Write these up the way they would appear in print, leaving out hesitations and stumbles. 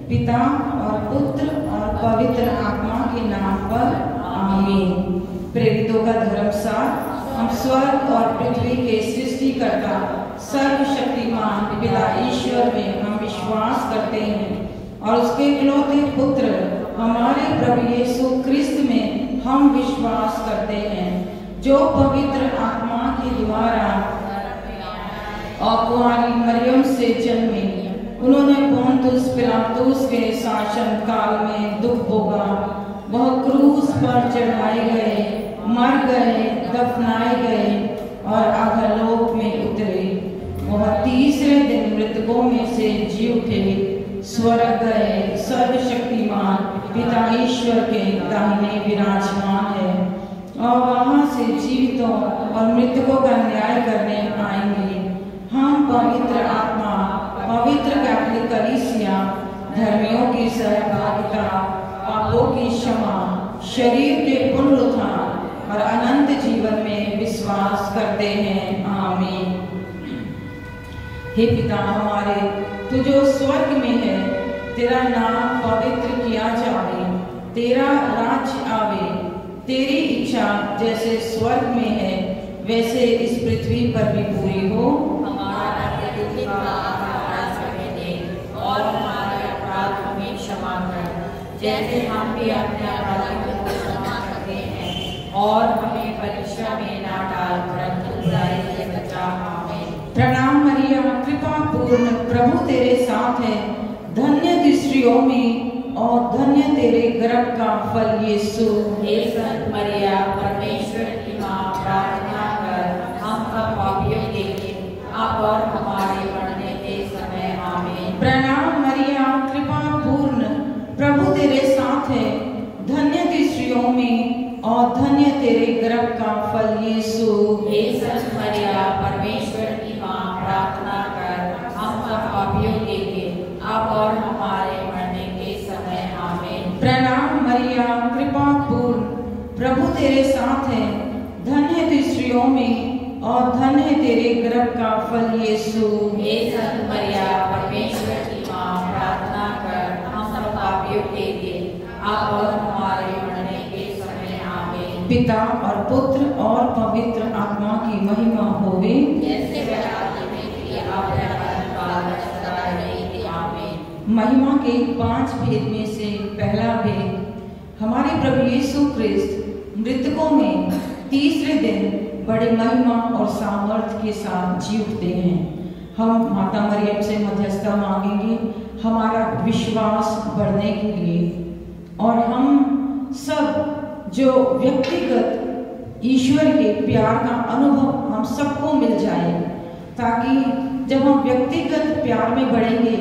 पिता और पुत्र और पवित्र आत्मा के नाम पर आमीन। प्रेरितों का धर्मसार। हम स्वर्ग और पृथ्वी के सृष्टिकर्ता सर्वशक्तिमान पिता ईश्वर में हम विश्वास करते हैं और उसके इकलौते पुत्र हमारे प्रभु यीशु क्रिस्त में हम विश्वास करते हैं, जो पवित्र आत्मा के द्वारा और कुंवारी मरियम से जन्मे। उन्होंने पोंतुस पिलातुस के शासन काल में दुख भोगा, वह क्रूस पर चढ़ाए गए, मर गए, दफनाए गए और अधोलोक में उतरे। वह तीसरे दिन मृतकों में से जी उठे, स्वर्ग गए, सर्वशक्तिमान पिता ईश्वर के दाहिने विराजमान है और वहां से जीवितों और मृतकों का न्याय करने आएंगे। हम पवित्र आत्मा, पवित्र कैथोलिक कलीसिया, धर्मियों की सहभागिता, पापों की क्षमा, शरीर के पुनरुत्थान और अनंत जीवन में विश्वास करते हैं। आमीन। हे पिता हमारे, तू जो स्वर्ग में है, तेरा नाम पवित्र किया जावे, तेरा राज्य आवे, तेरी इच्छा जैसे स्वर्ग में है वैसे इस पृथ्वी पर भी पूरी हो। हमारा प्रतिदिन का आहार आज हमें दे और हमारे अपराध हमें क्षमा कर, जैसे हम भी अपने अपराधियों को क्षमा करते हैं, और हमें परीक्षा में ना डाल परंतु बुराई से बचा। आमीन। प्रणाम मरिया, कृपा पूर्ण, प्रभु तेरे साथ है, धन्य तू स्त्रियों में और धन्य तेरे गर्भ का फल यीशु। हे संत मरिया, परमेश्वर की माँ, प्रार्थना कर हम सब पापियों के लिए अब और हमारे मरने के समय। आमीन। प्रणाम मरिया, कृपा पूर्ण, प्रभु तेरे साथ है, धन्य तू स्त्रियों में और धन्य तेरे गर्भ का फल यीशु। हे संत मरिया, परमेश्वर की माँ, प्रार्थना कर हम सब पापियों के लिए अब और हमारे मरने के समय। आमीन। प्रणाम मरिया, कृपा पूर्ण, प्रभु तेरे साथ है, धन्य तू स्त्रियों में और धन्य तेरे गर्भ का फल यीशु। हे संत मरिया, परमेश्वर की माँ, प्रार्थना कर हम सब पापियों के लिए अब और हमारे मरने के समय। आमीन। पिता और पुत्र और पवित्र आत्मा की महिमा होवे, जैसे वह आदि में थी, अब काल सदा रहेगी। आमीन। महिमा के 5 भेद में से पहला भेद, हमारे प्रभु यीशु क्रिस्त मृतकों में तीसरे दिन बड़े महिमा और सामर्थ्य के साथ जी उठते हैं। हम माता मरियम से मध्यस्थता मांगेंगे हमारा विश्वास बढ़ने के लिए, और हम सब जो व्यक्तिगत ईश्वर के प्यार का अनुभव हम सबको मिल जाए, ताकि जब हम व्यक्तिगत प्यार में बढ़ेंगे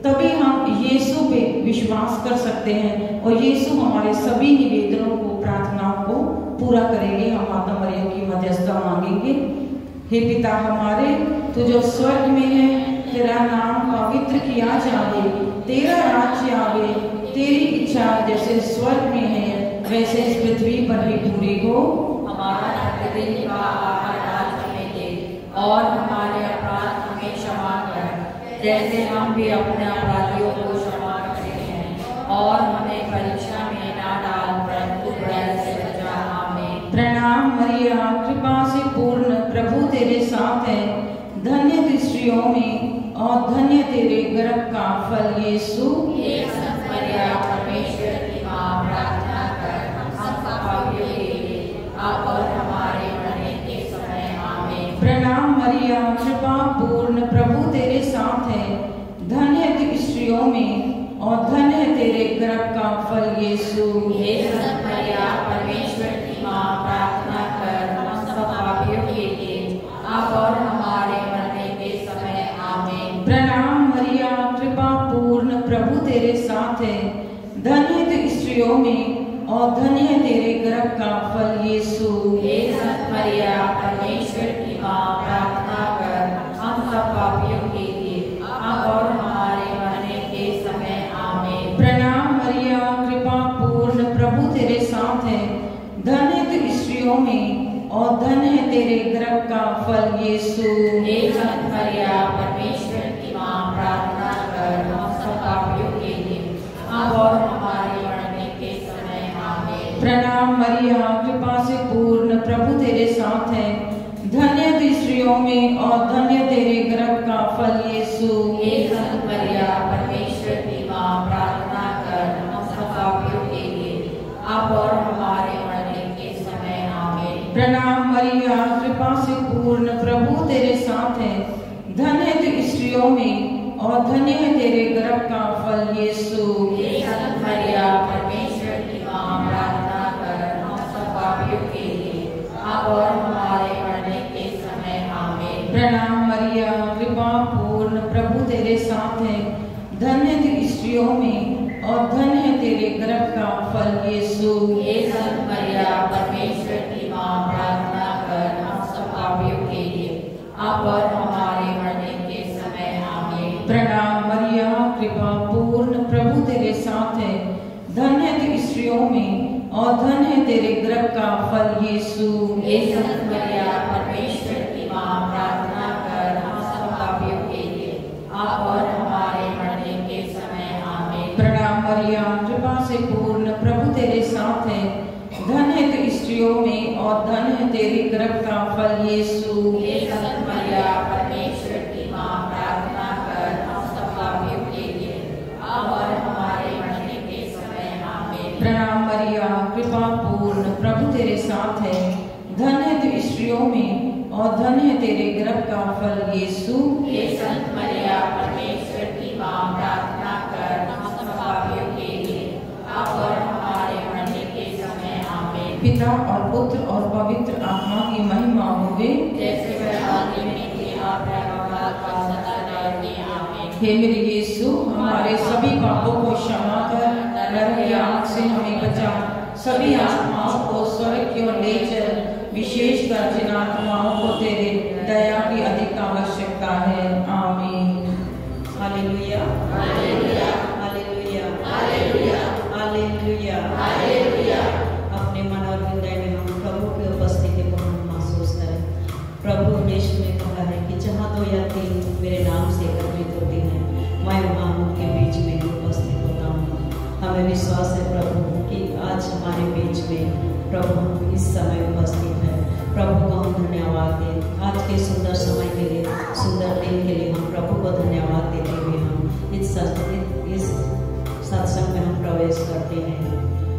तभी हम यीशु पे विश्वास कर सकते हैं और यीशु हमारे सभी निवेदनों को, प्रार्थनाओं को पूरा करेंगे। हम माता मरियम की मध्यस्थता मांगेंगे। हे पिता हमारे, तू जो स्वर्ग में है, तेरा नाम पवित्र किया जावे, तेरा राज्य आवे, तेरी इच्छा जैसे स्वर्ग में है वैसे इस पृथ्वी पर भी पूरी हो। हमारा प्रतिदिन का आहार आज हमें दे और हमारे अपराध हमें क्षमा कर, जैसे हम भी अपने अपराधियों को क्षमा करते हैं, और हमें परीक्षा में ना डाल परंतु बुराई से बचा। आमीन। प्रणाम मरिया, कृपा से पूर्ण, प्रभु तेरे साथ है, धन्य तू स्त्रियों में और धन्य तेरे गर्भ का फल यीशु। हे संत मरिया, परमेश्वर की माँ, प्रार्थना कर हम सब पापियों के लिए अब और हमारे मरने के समय। आमीन। प्रणाम मरिया, कृपा पूर्ण, प्रभु तेरे साथ है, धन्य तू स्त्रियों में और धन्य तेरे गर्भ का फल यीशु। हे संत मरिया, परमेश्वर की माँ, प्रार्थना कर हम सब पापियों के लिए अब और हमारे मरने के समय। आमीन। प्रणाम मरिया, कृपा पूर्ण, प्रभु तेरे साथ है, धन्य तू स्त्रियों में और धन्य तेरे गर्भ का फल यीशु। हे संत मरिया, परमेश्वर की माँ, प्रार्थना कर हम सब पापियों के लिए अब और हमारे मरने के समय। आमीन। प्रणाम मरिया, कृपा पूर्ण, प्रभु तेरे साथ है, धन्य तू स्त्रियों में और धन्य तेरे गर्भ का फल यीशु। हे संत मरिया, परमेश्वर की माँ, प्रार्थना कर हम सब पापियों के लिए अब और हमारे मरने के समय आमीन। प्रणाम मरिया, कृपा से पूर्ण, प्रभु तेरे साथ है। धन्य तू स्त्रियों में और धन्य तेरे गर्भ का फल यीशु। हे संत मरिया, परमेश्वर की माँ, प्रार्थना कर हम सब पापियों के लिए, अब और हमारे मरने के समय आमीन। प्रणाम मरिया, कृपा से पूर्ण, प्रभु तेरे साथ है। धन्य तू स्त्रियों में और धन्य है तेरे गर्भ का फल यीशु। हे संत मरिया, परमेश्वर की माँ, प्रार्थना कर हम सब पापियों के लिए, अब और हमारे मरने के समय आमीन। प्रणाम मरिया, कृपा पूर्ण, प्रभु तेरे साथ है। धन्य तू स्त्रियों में और धन्य है तेरे गर्भ का फल यीशु। हे संत मरिया, परमेश्वर की माँ, प्रार्थना कर हम सब पापियों के लिए, अब और हमारे मरने के समय आमीन। प्रणाम मरिया, कृपा पूर्ण, प्रभु तेरे साथ है। धन्य तू स्त्रियों में और धन्य है तेरे गर्भ का फल यीशु। हे संत मरिया, परमेश्वर की माँ, प्रार्थना कर हम सब पापियों के लिए, अब और हमारे मरने के समय आमीन। प्रणाम मरिया, कृपा से पूर्ण, प्रभु तेरे साथ है। धन्य तू स्त्रियों में और धन्य है तेरे गर्भ का फल यीशु। हे संत मरिया, परमेश्वर की माँ, प्रार्थना कर हम सब पापियों के लिए, अब और हमारे मरने के समय आमीन। प्रणाम मरिया, कृपा पूर्ण, प्रभु तेरे साथ है। धन्य तू स्त्रियों में और धन्य है तेरे गर्भ का फल यीशु। हे संत मरिया, परमेश्वर की माँ, प्रार्थना कर हम सब पापियों के लिए, अब और हमारे मरने के समय आमीन। पिता और पुत्र और पवित्र आत्मा की महिमा होवे, जैसे वह आदि में थी, अब रहमत का सदा रहती आमीन। हे मेरे यीशु, हमारे सभी पापों को क्षमा कर, नरक की आग से हमें बचा, सभी आत्माओं को स्वर्ग की ओर ले चल, विशेषकर जिन आत्माओं को तेरे दया की अधिक आवश्यकता है। आमीन। Hallelujah, hallelujah, hallelujah, hallelujah, hallelujah. Hallelujah. अपने मन और हृदय में हम प्रभु की उपस्थिति को हम महसूस करें। प्रभु यीशु ने कहा है कि जहाँ दो या तीन मेरे नाम से एकत्रित होते हैं, मैं वहाँ उनके बीच में उपस्थित होता हूँ। हमें विश्वास है प्रभु कि आज हमारे बीच में प्रभु हम इस समय उपस्थित है। प्रभु को हम धन्यवाद दें। आज के सुंदर समय के लिए, सुंदर दिन के लिए हम प्रभु को धन्यवाद देते हुए हम इस सत्संग में हम प्रवेश करते हैं।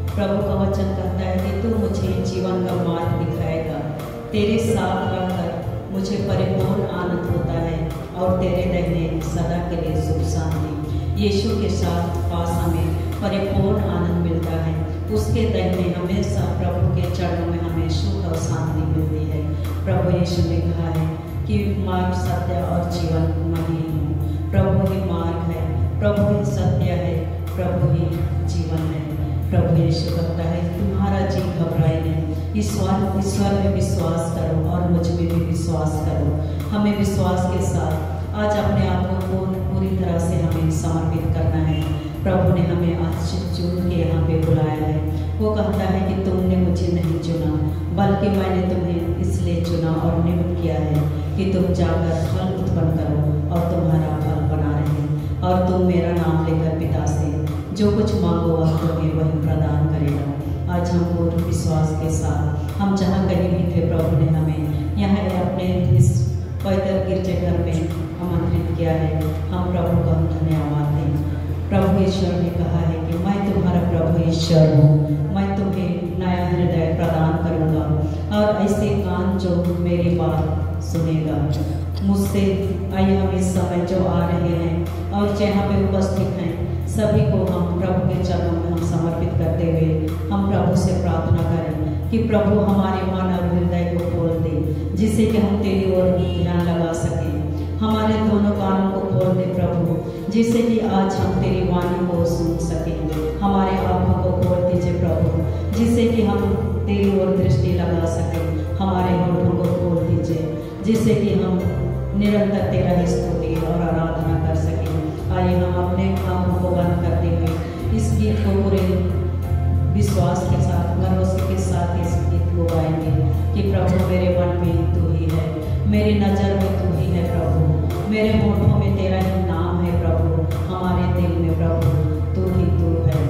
प्रभु का वचन कहता है कि तू मुझे जीवन का मार्ग दिखाएगा, तेरे साथ रहकर मुझे परिपूर्ण आनंद होता है और तेरे रहने सदा के लिए सुख शांति। यीशु के साथ पास हमें परिपूर्ण आनंद मिलता है। उसके रहने हमेशा प्रभु के चरणों में हमें सुख और शांति मिलती है। प्रभु यीशु ने कहा है कि मार्ग, सत्य और जीवन मैं ही हूँ। प्रभु ही मार्ग है, प्रभु ही सत्य है, प्रभु ही जीवन है। प्रभु यीशु कहता है तुम्हारा जी घबराए नहीं, ईश्वर में विश्वास करो और मुझ में भी विश्वास करो। हमें विश्वास के साथ आज अपने आप को पूरी तरह से हमें समर्पित करना है। प्रभु ने हमें आज चुन के यहाँ पे बुलाया है। वो कहता है कि तुमने मुझे नहीं चुना, बल्कि मैंने तुम्हें इसलिए चुना और नियुक्त किया है कि तुम जाकर फल उत्पन्न करो और तुम्हारा फल बना रहे, और तुम मेरा नाम लेकर पिता से जो कुछ मांगो वह तुम्हें वही प्रदान करेगा। आज हम पूर्ण विश्वास के साथ हम जहाँ कहीं भी थे, प्रभु ने हमें यहाँ अपने इस पवित्र गिरजाघर में आमंत्रित किया है। हम प्रभु का धन्यवाद दें। प्रभु ईश्वर ने कहा है कि मैं तुम्हारा प्रभु ईश्वर हूँ, मैं तुम्हें नया हृदय प्रदान करूँगा और ऐसे कान जो मेरी बात सुनेगा। मुझसे आइए हम इस समय जो आ रहे हैं और जहाँ पे उपस्थित हैं सभी को हम प्रभु के चरणों में हम समर्पित करते हुए हम प्रभु से प्रार्थना करें कि प्रभु हमारे मन और हृदय को खोल दे, जिससे कि हम तेरी ओर ध्यान लगा सकें। हमारे दोनों कानों को खोल दे प्रभु, जिससे कि आज हम तेरी वाणी को सुन सकें। हमारे आँखों को खोल दीजिए प्रभु, जिससे कि हम तेरी ओर दृष्टि लगा सकें। हमारे होठों को खोल दीजिए, जिससे कि हम निरंतर तेरा स्तुति और आराधना कर सकें। आइए हम अपने आँखों को बंद करते हुए इस गीत को पूरे विश्वास के साथ, भरोसे के साथ इस गीत को गाएंगे कि प्रभु मेरे मन में तू ही है, मेरी नज़र में तू ही है प्रभु, मेरे होठों में तेरा ही नाम है प्रभु, हमारे दिल में प्रभु तू है।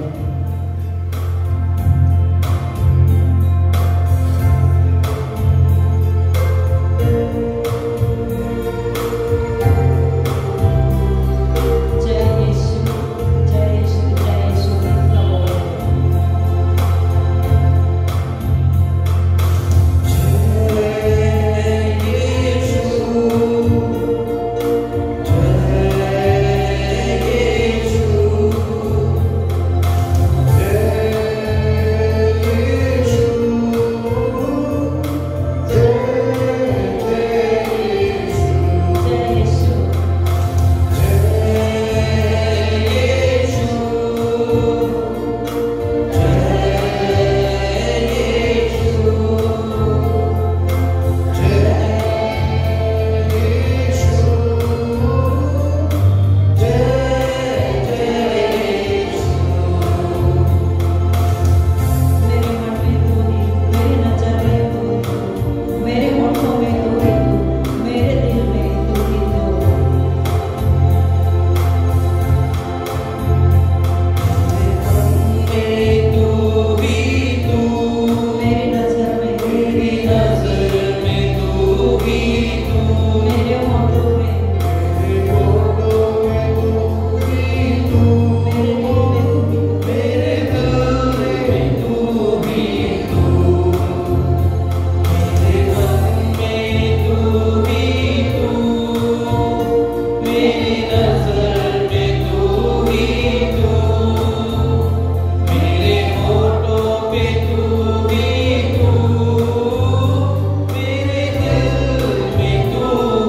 तू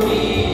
ही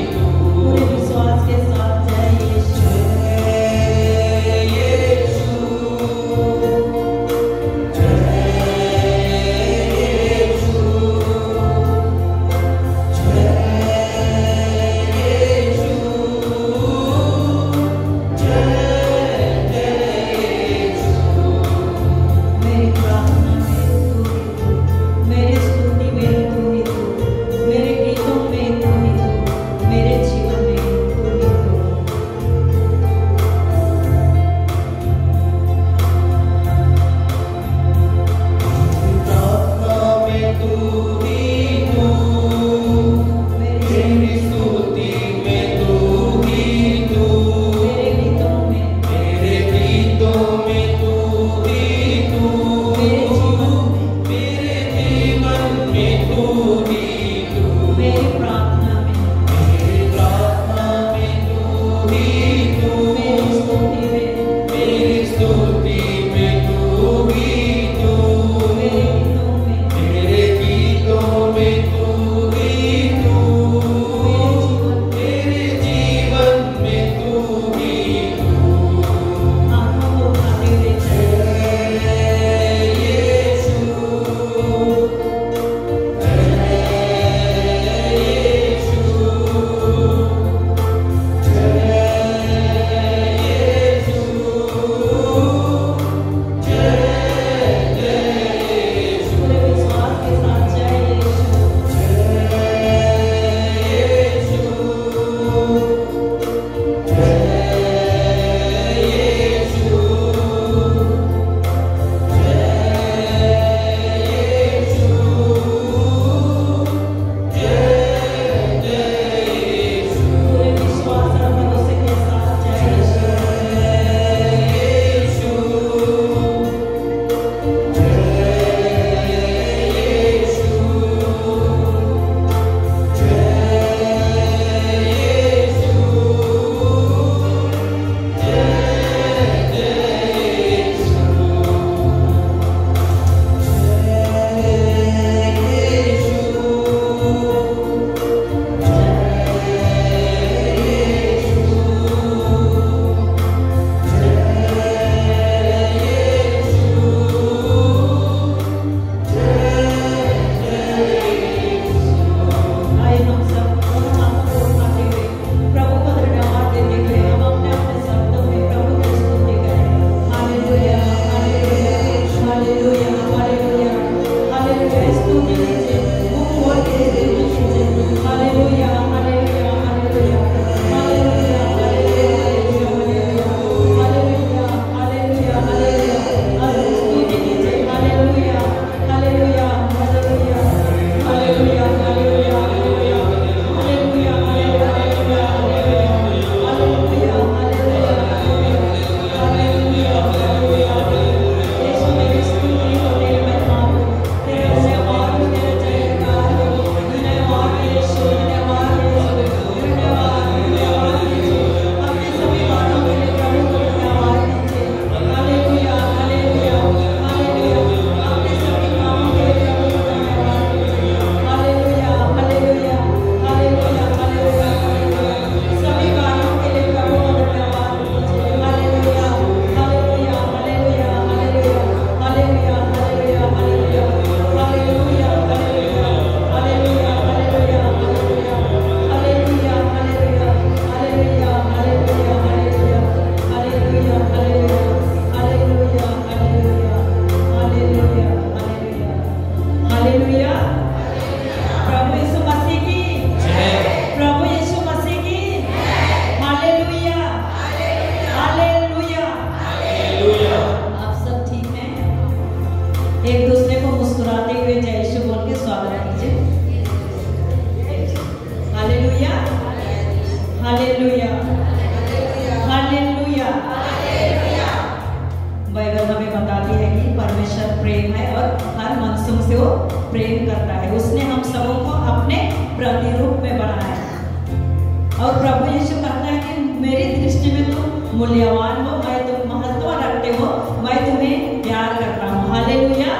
मूल्यवान हो, मैं तुम महत्व रखते हो, मैं तुम्हें प्यार करता हूँ। Hallelujah,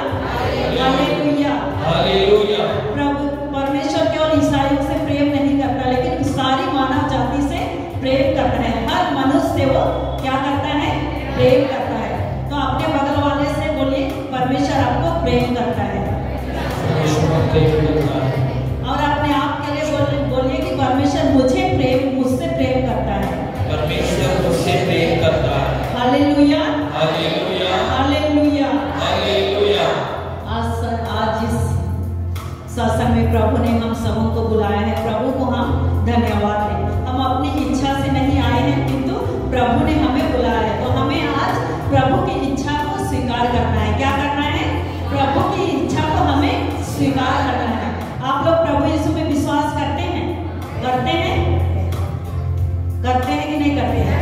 hallelujah, hallelujah. प्रभु परमेश्वर केवल ईसाइयों से प्रेम नहीं करता, लेकिन सारी मानव जाति से प्रेम करता है। हर मनुष्य से वो क्या करता है? प्रेम करता है। तो अपने बगल वाले से बोलिए, परमेश्वर आपको प्रेम करता है। और अपने आप के लिए बोलिए कि परमेश्वर मुझसे प्रेम करता है। परमेश्वर मुझसे प्रेम करता है। Hallelujah, hallelujah, hallelujah, hallelujah. आज इस सत्संग में प्रभु ने हम सबों को बुलाया है। प्रभु को हम धन्यवाद दें। हम अपनी इच्छा से नहीं आए हैं, किंतु प्रभु ने हमें बुलाया है। तो हमें आज प्रभु की इच्छा को स्वीकार करना है। क्या करना है? प्रभु की इच्छा को हमें स्वीकार करना है। आप लोग प्रभु यीशु में विश्वास करते हैं? करते हैं? करते हैं कि नहीं करते हैं?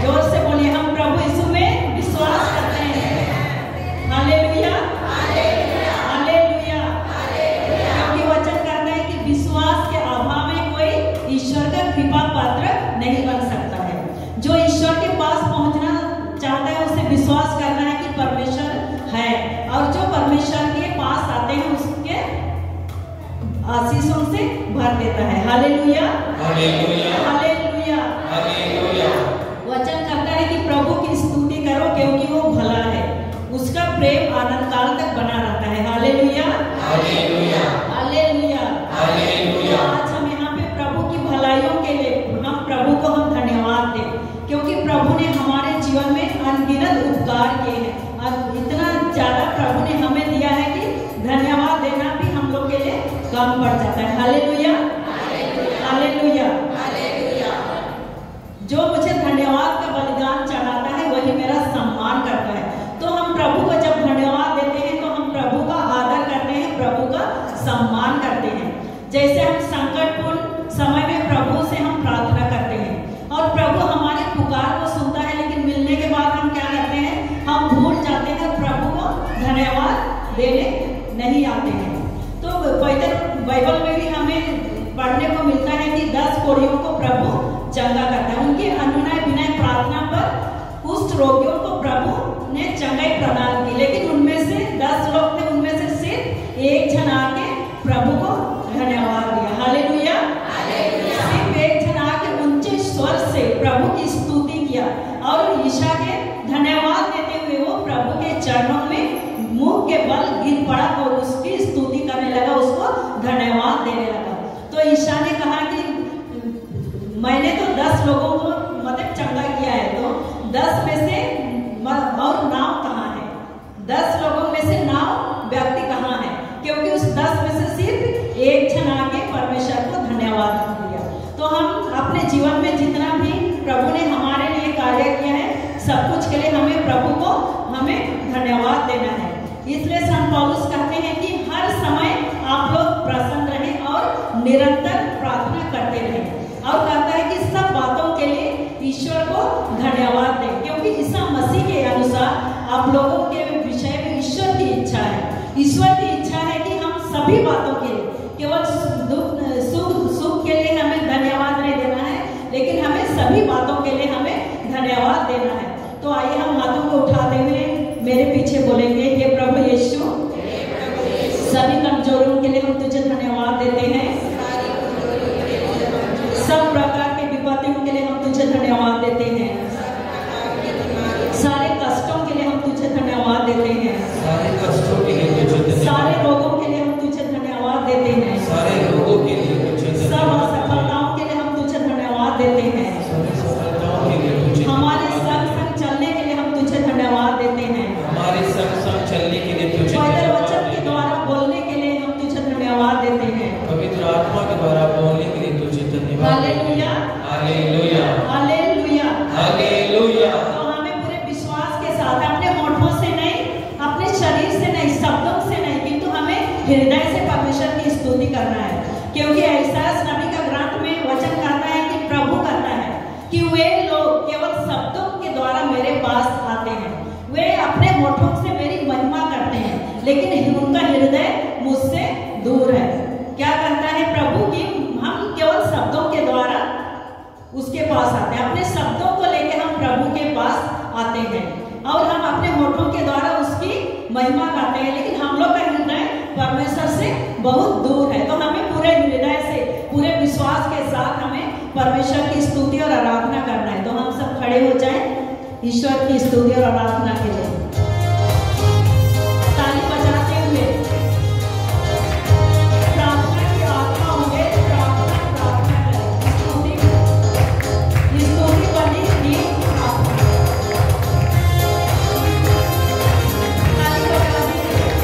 जोर से बोलिए, हम प्रभु यीशु में विश्वास करते हैं। Hallelujah, hallelujah. क्योंकि वचन कहता है कि विश्वास के अभाव में कोई ईश्वर का कृपा पात्र नहीं बन सकता है। जो ईश्वर के पास पहुंचना चाहता है, उसे विश्वास करना है कि परमेश्वर है, और जो परमेश्वर के पास आते हैं उसके आशीषों से भर देता है। Hallelujah, hallelujah, hallelujah, hallelujah. वचन कहता है कि प्रभु की स्तुति करो क्योंकि वो भला है, उसका प्रेम अनंत काल तक बना रहता है। Hallelujah, hallelujah, hallelujah, hallelujah. आज हम यहाँ पे प्रभु की भलाइयों के लिए हम प्रभु को हम धन्यवाद दें, क्योंकि प्रभु ने हमारे जीवन में अनगिनत उपकार किए हैं। और इतना ज्यादा प्रभु ने हमें दिया है कि धन्यवाद देना भी हम लोग के लिए कम पड़ जाता है। Hallelujah, hallelujah, hallelujah. जो मुझे धन्यवाद का बलिदान चढ़ाता है वही मेरा सम्मान करता है। तो हम प्रभु को जब धन्यवाद देते हैं तो हम प्रभु का आदर करते हैं, प्रभु का सम्मान करते हैं। जैसे हम संकटपूर्ण समय में प्रभु से हम प्रार्थना करते हैं और प्रभु हमारे पुकार को सुनता है, लेकिन मिलने के बाद हम क्या करते हैं? हम भूल जाते हैं, प्रभु को धन्यवाद देने नहीं आते हैं। तो बाइबल में भी हमें पढ़ने को मिलता है कि 10 कोढ़ियों को प्रभु चंगा करता है। उनके अनुनय विनय प्रार्थना पर कुष्ठ रोगियों को प्रभु ने चंगाई प्रदान की, लेकिन उनमें से 10 लोग थे, उनमें से सिर्फ एक जन आके प्रभु को धन्यवाद दिया। हालेलुया, सिर्फ एक जन आके ऊंचे स्वर से प्रभु की स्तुति किया और ईशा के धन्यवाद देते हुए वो प्रभु के चरणों में मुंह के बल गिर पड़ा और उसकी स्तुति करने लगा, उसको धन्यवाद देने लगा। तो ईशा ने कहा कि मैंने तो 10 लोगों को मतलब चंगा किया है, तो 10 में से और नाम कहाँ है? 10 लोगों में से नाम व्यक्ति कहाँ है? क्योंकि उस 10 में से सिर्फ एक जन आके परमेश्वर को धन्यवाद दिया। तो हम अपने जीवन में जितना भी प्रभु ने हमारे लिए कार्य किया है, सब कुछ के लिए हमें प्रभु को हमें धन्यवाद देना है। इसलिए संत पौलुस कहते हैं कि हर समय आप लोग प्रसन्न रहें और निरंतर प्रार्थना करते रहें, और कहता है कि सब बातों के लिए ईश्वर को धन्यवाद दें, क्योंकि ईसा मसीह के अनुसार आप लोगों के विषय में ईश्वर की इच्छा है। ईश्वर की इच्छा है कि हम सभी बातों के लिए, केवल सुख के लिए हमें धन्यवाद नहीं देना है, लेकिन हमें सभी बातों के लिए हमें धन्यवाद देना है। तो आइए हम हाथों को उठाते हुए मेरे पीछे बोलेंगे, हे प्रभु यीशु, सभी कमजोरियों के लिए हम तुझे धन्यवाद देते हैं। सब प्रकार के विपत्तियों के लिए हम तुझे धन्यवाद देते हैं। सारे कष्टों के लिए हम तुझे धन्यवाद देते हैं। सारे कष्टों के लिए तुझे, सारे रोगों के लिए हम तुझे धन्यवाद देते हैं। सारे रोगों के लिए तुझे, सब असफलताओं के लिए हम तुझे धन्यवाद देते हैं। सफलताओं के लिए तुझे, हमारे संग संग चलने के लिए हम तुझे धन्यवाद देते हैं। हमारे संग संग चलने के लिए तुझे, पवित्र वचन के द्वारा बोलने के लिए हम तुझे धन्यवाद देते हैं। पवित्र आत्मा के द्वारा बोलने के लिए तुझे धन्यवाद। Hallelujah, hallelujah, hallelujah, hallelujah. तो हमें पूरे विश्वास के साथ अपने होठों से नहीं, अपने शरीर से नहीं, शब्दों से नहीं, किंतु हमें हृदय से परमेश्वर की स्तुति करना है। क्योंकि ऐसायाह नबी का ग्रंथ में वचन कहता है कि प्रभु कहता है कि वे लोग केवल शब्दों के द्वारा मेरे पास आते हैं, वे अपने होठों से मेरी महिमा करते हैं, लेकिन उनका हृदय मुझसे दूर है। क्या कहता है प्रभु कि हम केवल शब्दों के द्वारा उसके पास आते हैं, अपने शब्दों को लेकर हम महिमा गाते हैं, लेकिन हम लोग का हृदय परमेश्वर से बहुत दूर है। तो हमें पूरे हृदय से, पूरे विश्वास के साथ हमें परमेश्वर की स्तुति और आराधना करना है। तो हम सब खड़े हो जाएं ईश्वर की स्तुति और आराधना के लिए, ताली बजाते हुए। प्रार्थना की आत्मा होंगे, प्रार्थना करें, स्तुति बनी नींद प्रार्थना। ताली बजाते हुए।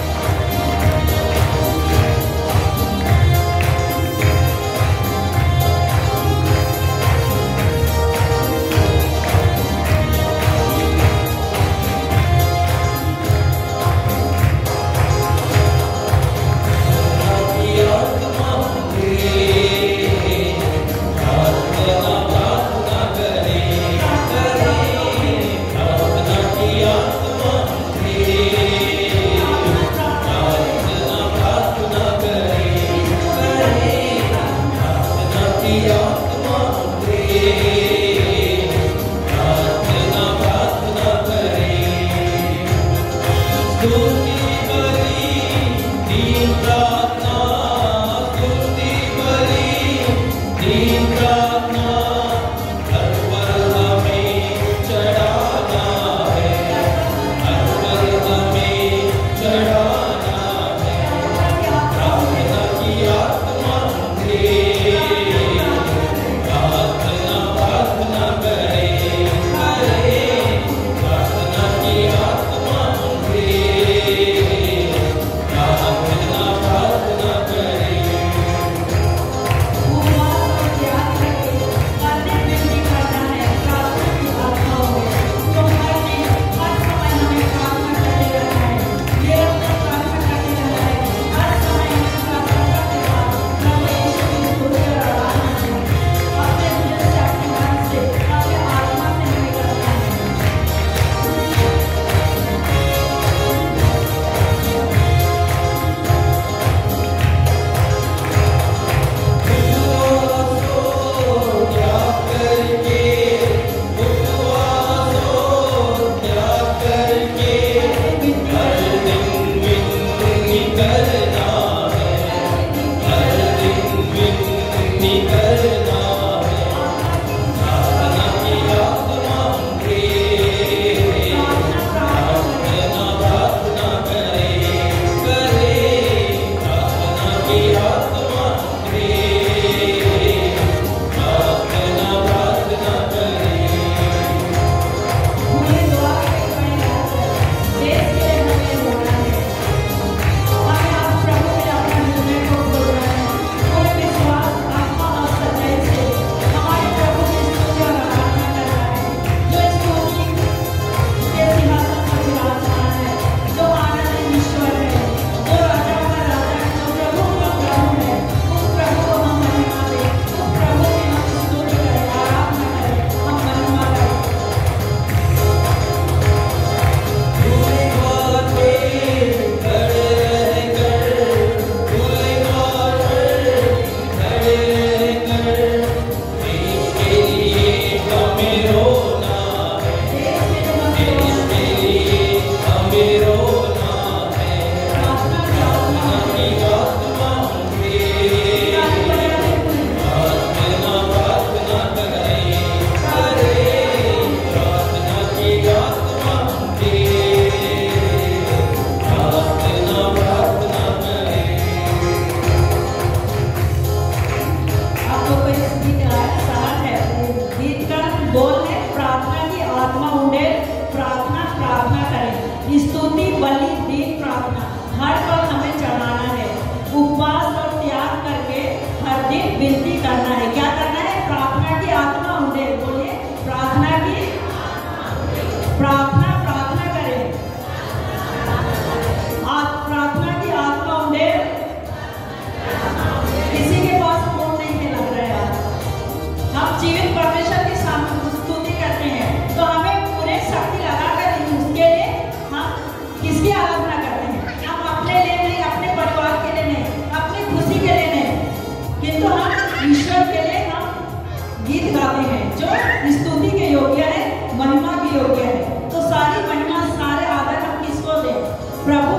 प्रभु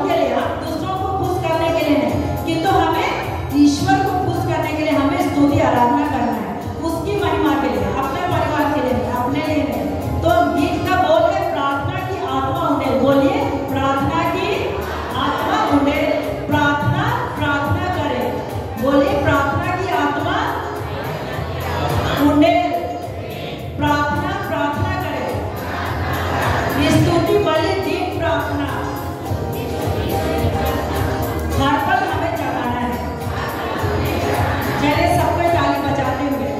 बोलिए प्रार्थना की आत्मा उंडेल। प्रार्थना प्रार्थना करें, स्तुति बलि दीप प्रार्थना हर पल हमें चढ़ाना है। चलिए सब कोई ताली बजाते हुए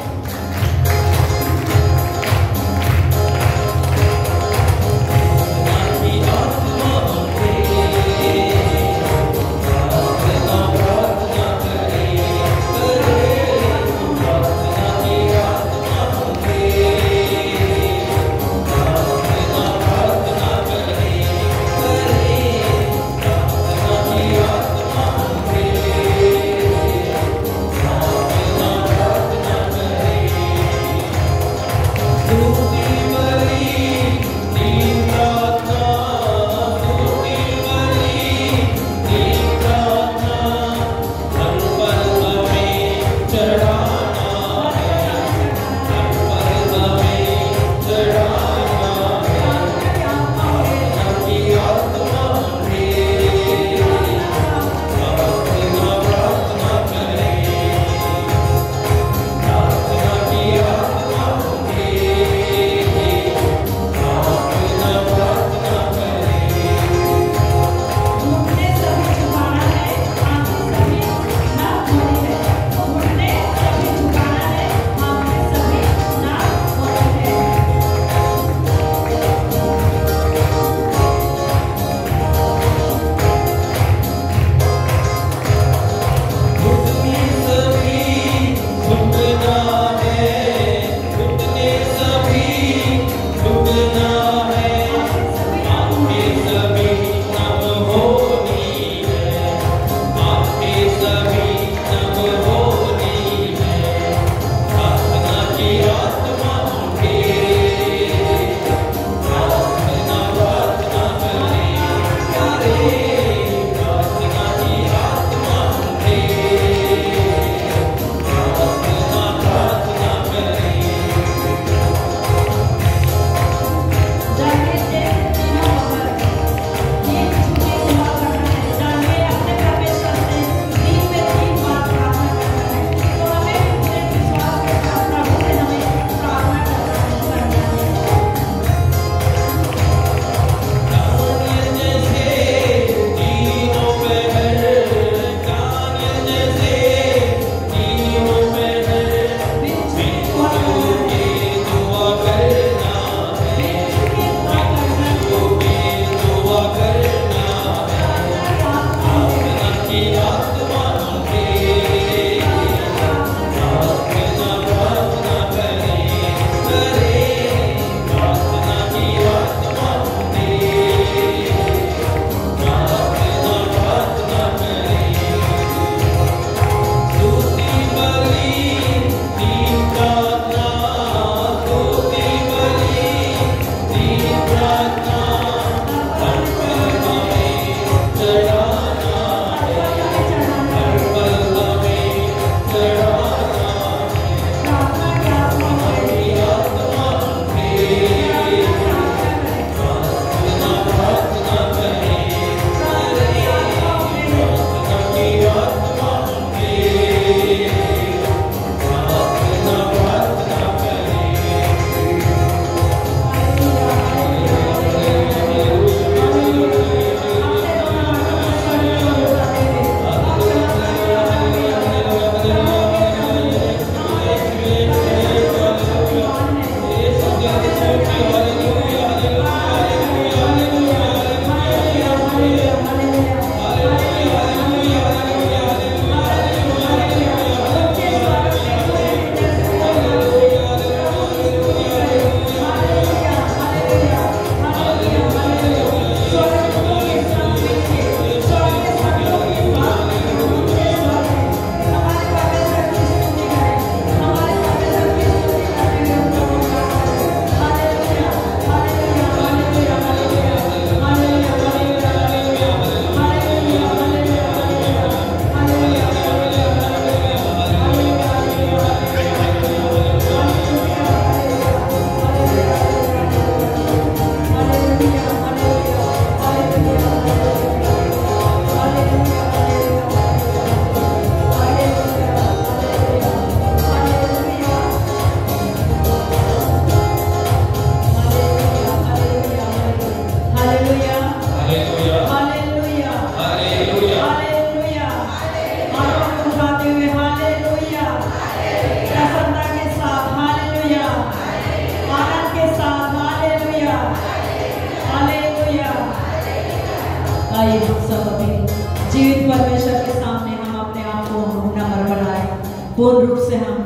पूर्ण रूप से हम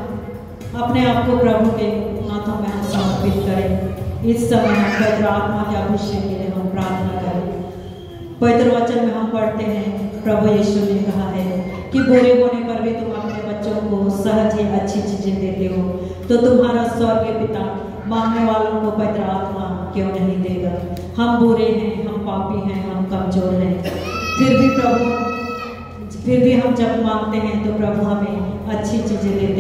अपने आप को प्रभु के हाथों में हम समर्पित करें। इस समय हम पवित्र आत्मा के अभिषेक के लिए हम प्रार्थना करें। पवित्र वचन में हम पढ़ते हैं, प्रभु यीशु ने कहा है कि बुरे होने पर भी तुम अपने बच्चों को सहज ही अच्छी चीजें देते हो, तो तुम्हारा स्वर्गीय पिता मांगने वालों को पवित्र आत्मा क्यों नहीं देगा। हम बुरे हैं, हम पापी हैं, हम कमजोर हैं, फिर भी हम जब मांगते हैं तो प्रभु हमें अच्छी चीजें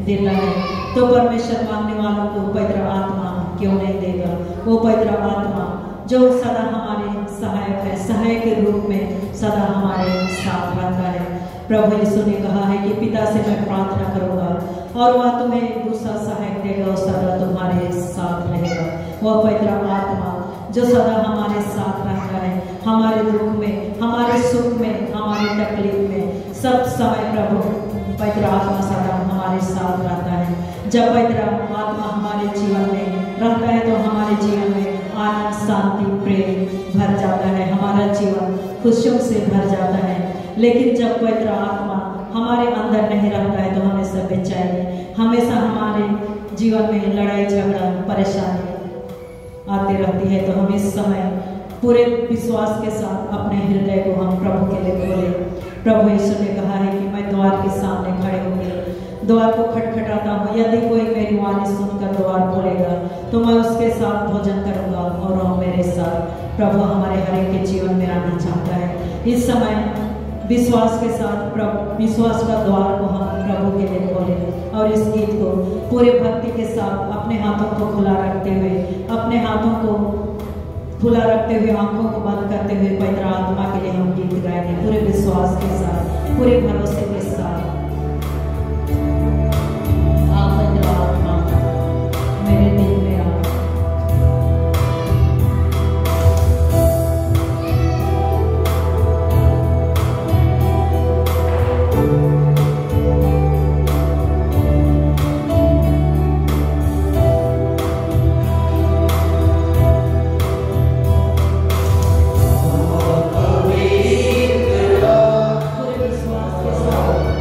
देता है। तो परमेश्वर मांगने वालों को पवित्र आत्मा क्यों नहीं देगा। वो पवित्र आत्मा जो सदा हमारे सहायक है, सहायक के रूप में सदा हमारे साथ रहता है। प्रभु यीशु ने कहा है कि पिता से मैं प्रार्थना करूंगा और वह तुम्हें दूसरा सहायक देगा और सदा तुम्हारे साथ रहेगा। वह पवित्र आत्मा जो सदा हमारे साथ रहता है, हमारे दुख में, हमारे सुख में, हमारे तकलीफ में, सब समय प्रभु पवित्र आत्मा सदा हमारे साथ रहता है। जब पवित्र आत्मा हमारे जीवन में रहता है तो हमारे जीवन में आनंद, शांति, प्रेम भर जाता है, हमारा जीवन खुशियों से भर जाता है। लेकिन जब पवित्र आत्मा हमारे अंदर नहीं रहता है तो हमेशा बेचैनी, हमेशा हमारे जीवन में लड़ाई झगड़ा परेशानी आती रहती है। तो हम इस समय पूरे विश्वास के साथ अपने हृदय को हम प्रभु के लिए खोले। प्रभु यीशु ने कहा है कि मैं द्वार के सामने खड़े होकर द्वार को खटखटाता हूँ, यदि कोई मेरी वाणी सुनकर द्वार खोलेगा तो मैं उसके साथ भोजन करूंगा और वह मेरे साथ। प्रभु हमारे हर एक के जीवन में आना चाहता है। इस समय विश्वास के साथ विश्वास का द्वार को हम प्रभु के लिए खोलें और इस गीत को पूरे भक्ति के साथ अपने हाथों को खुला रखते हुए, अपने हाथों को खुला रखते हुए, आंखों को बंद करते हुए पवित्र आत्मा के लिए हम गीत गाएंगे पूरे विश्वास के साथ, पूरे भरोसे के साथ। आप पवित्र आत्मा मेरे दिल में आ। पूरे विश्वास के साथ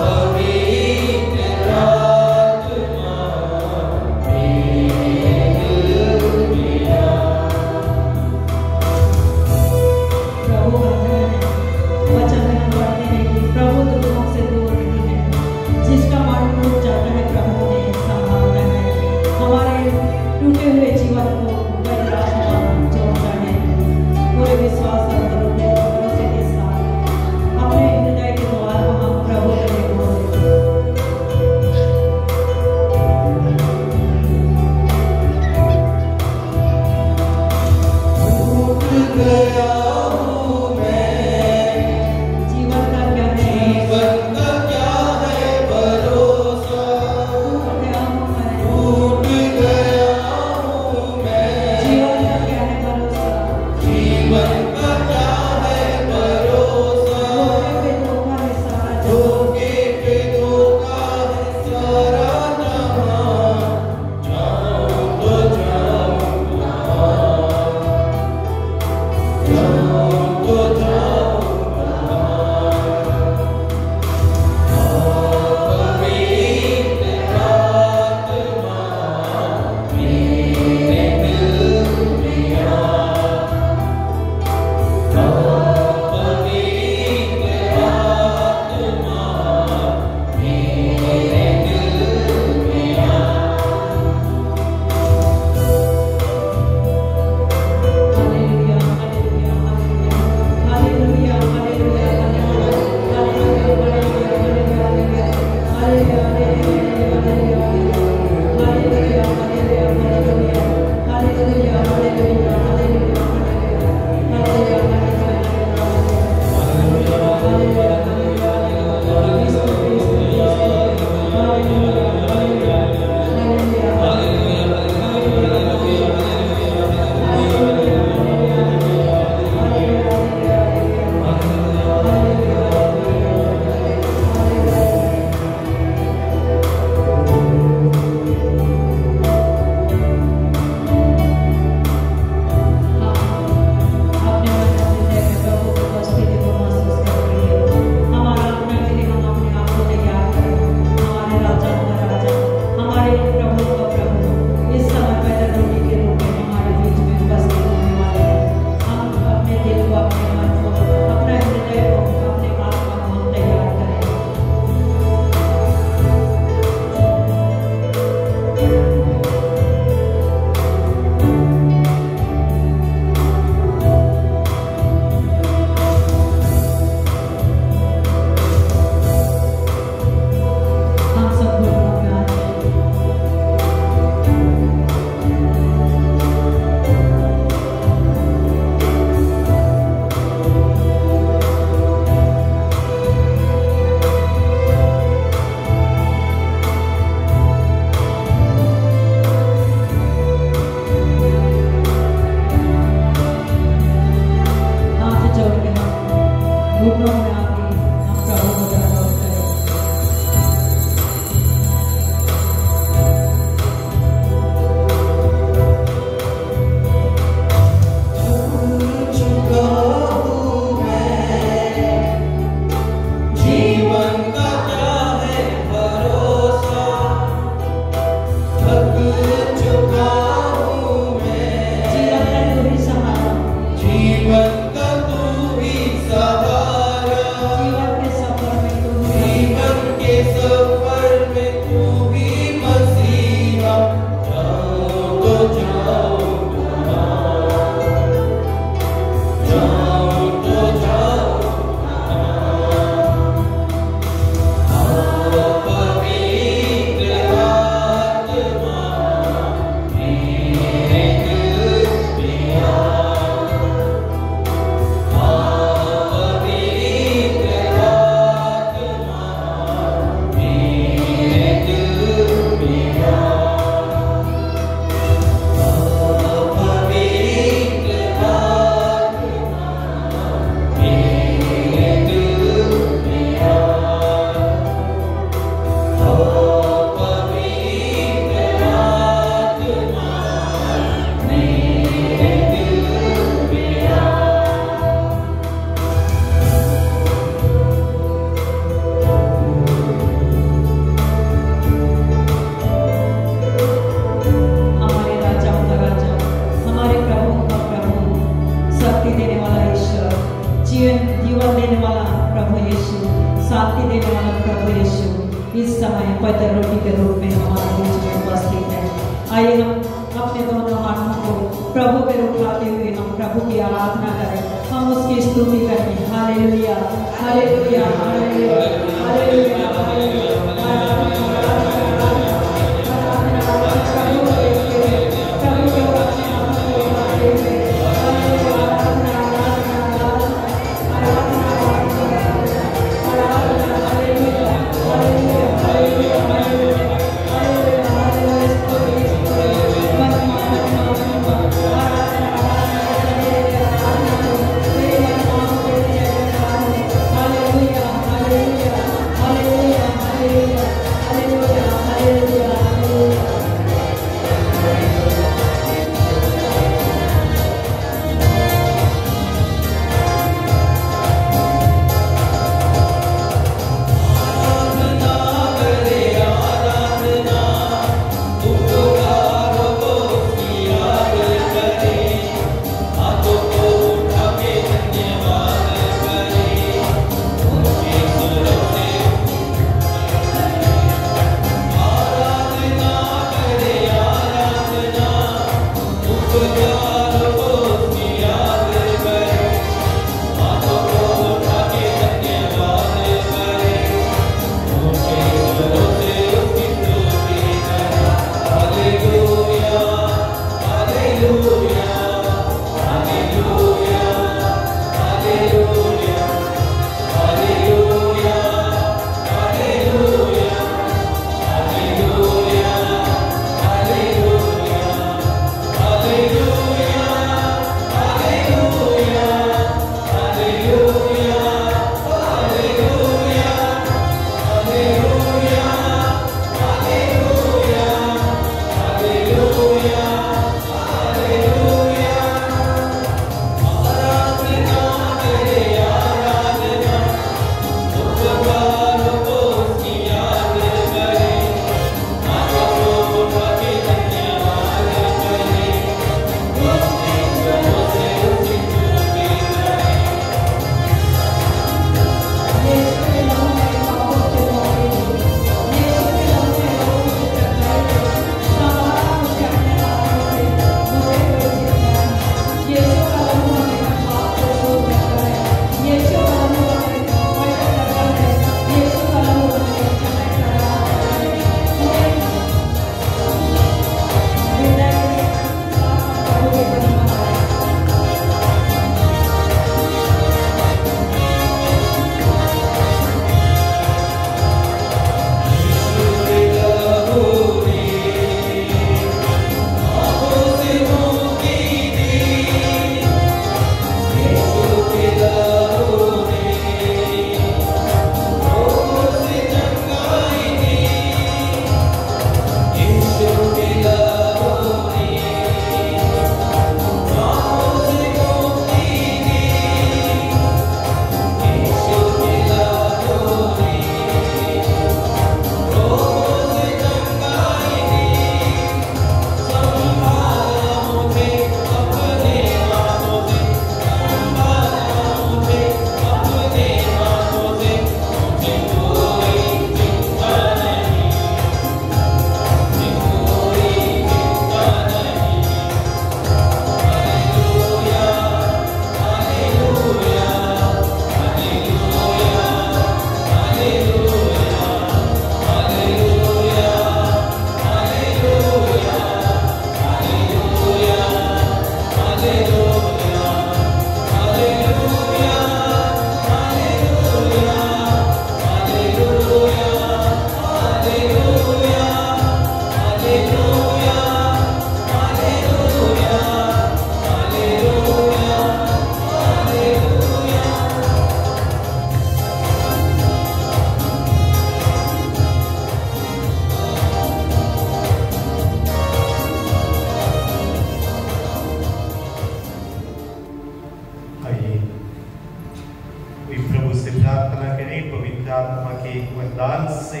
आत्मा के वरदान से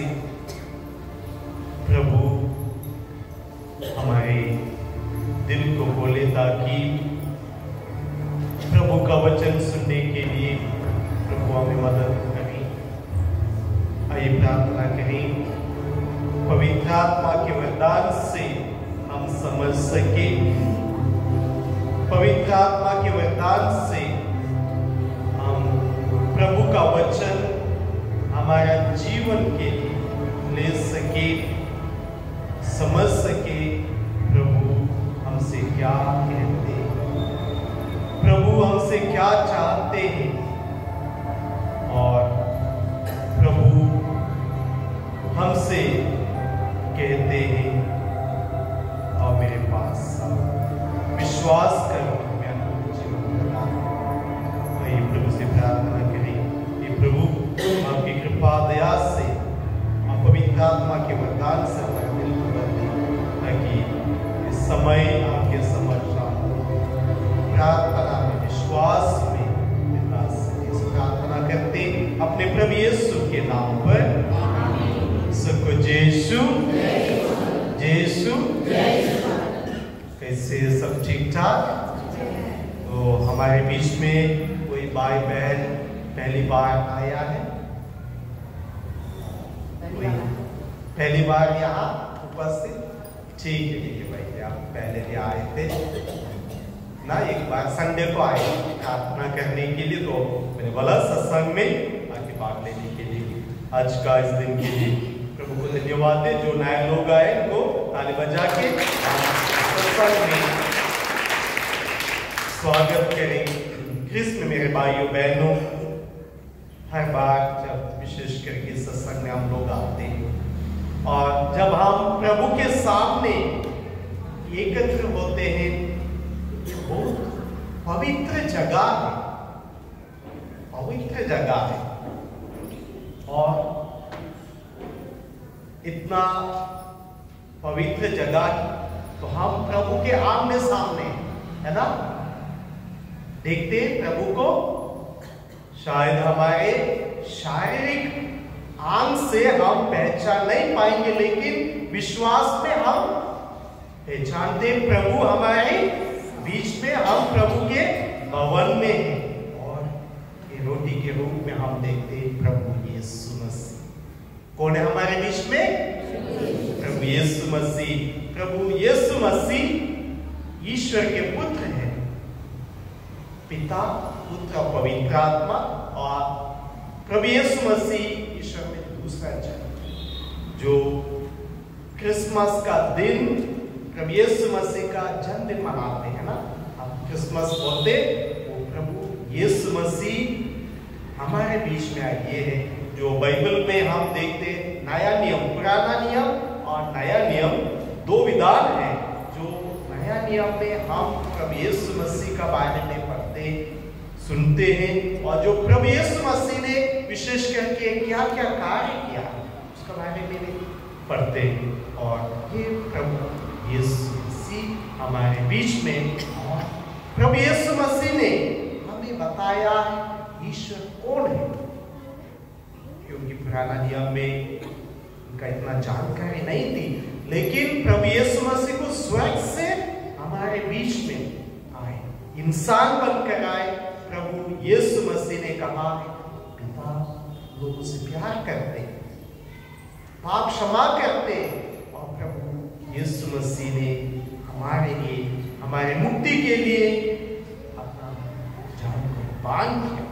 प्रभु हमारे दिल को खोले ताकि प्रभु का वचन सुनने के लिए प्रभु हमें मदद करें। आइए प्रार्थना करें, पवित्र आत्मा के वरदान से हम समझ सके, पवित्र आत्मा के वरदान से हम प्रभु का वचन हमारा जीवन के लिए ले सके, समझ सके प्रभु हमसे क्या कहते हैं, प्रभु हमसे क्या चाहते हैं, और प्रभु हमसे कहते हैं और मेरे पास विश्वास करो मैं अनंत जीवन प्रदान करूं। आइए प्रभु से प्रार्थना करें कि प्रभु आपकी कृपा दया से आप पवित्र आत्मा के वरदान से हमारे दिल को बदलें ताकि इस समय आपके समक्ष प्रार्थना में विश्वास में बिता सके। इस प्रार्थना करते अपने प्रभु यीशु के नाम पर। सबको यीशु यीशु। कैसे सब ठीक ठाक? तो हमारे बीच में कोई भाई बहन पहली बार आया है? कोई पहली बार यहाँ उपस्थित? ठीक है भाई, आप पहले भी आए थे ना, एक बार संडे को आए प्रार्थना करने के लिए, तो मैंने बोला सत्संग में आके भाग लेने के लिए। आज का इस दिन के लिए प्रभु को धन्यवाद दे। जो नए लोग आए उनको ताली बजा के सत्संग में स्वागत करें। कृष्ण मेरे भाइयों बहनों, हर बार जब विशेष करके सत्संग में हम लोग आते हैं और जब हम प्रभु के सामने एकत्र होते हैं, बहुत पवित्र जगह है, पवित्र जगह है, और इतना पवित्र जगह तो हम प्रभु के आमने सामने है ना, देखते प्रभु को शायद हमारे शारीरिक आंख से हम पहचान नहीं पाएंगे, लेकिन विश्वास में हम पहचानते प्रभु हमारे बीच में, हम प्रभु के भवन में हैं, और ये रोटी के रूप में हम देखते प्रभु यीशु मसीह। कौन है हमारे बीच में? प्रभु यीशु मसीह। प्रभु यीशु मसीह ईश्वर के पुत्र हैं, पिता पुत्र और पवित्र आत्मा, और प्रभु यीशु मसीह ईश्वर में दूसरा जन्म। जो क्रिसमस का दिन प्रभु यीशु मसीह का जन्मदिन मनाते हैं ना, हम क्रिसमस बोलते, वो प्रभु यीशु मसीह हमारे बीच में आए हैं। जो बाइबल में हम देखते नया नियम, पुराना नियम और नया नियम, दो विधान है। जो नया नियम में हम प्रभु यीशु मसीह का बारे में पढ़ते सुनते हैं, और जो प्रभु यीशु मसीह ने विशेष करके क्या क्या कार्य किया उसका बारे में पढ़ते हैं। और ये प्रभु यीशु मसीह हमारे बीच में, और प्रभु यीशु मसीह ने हमें बताया ईश्वर कौन है, क्योंकि पुराना नियम में उनका इतना जानकारी नहीं थी, लेकिन प्रभु यीशु मसीह को स्वर्ग से हमारे बीच में आए, इंसान बनकर आए। प्रभु यीशु मसीह ने कहा पिता लोगों से प्यार करते, पाप क्षमा करते, और प्रभु यीशु मसीह ने हमारे लिए, हमारे मुक्ति के लिए अपना जान कुर्बान किया।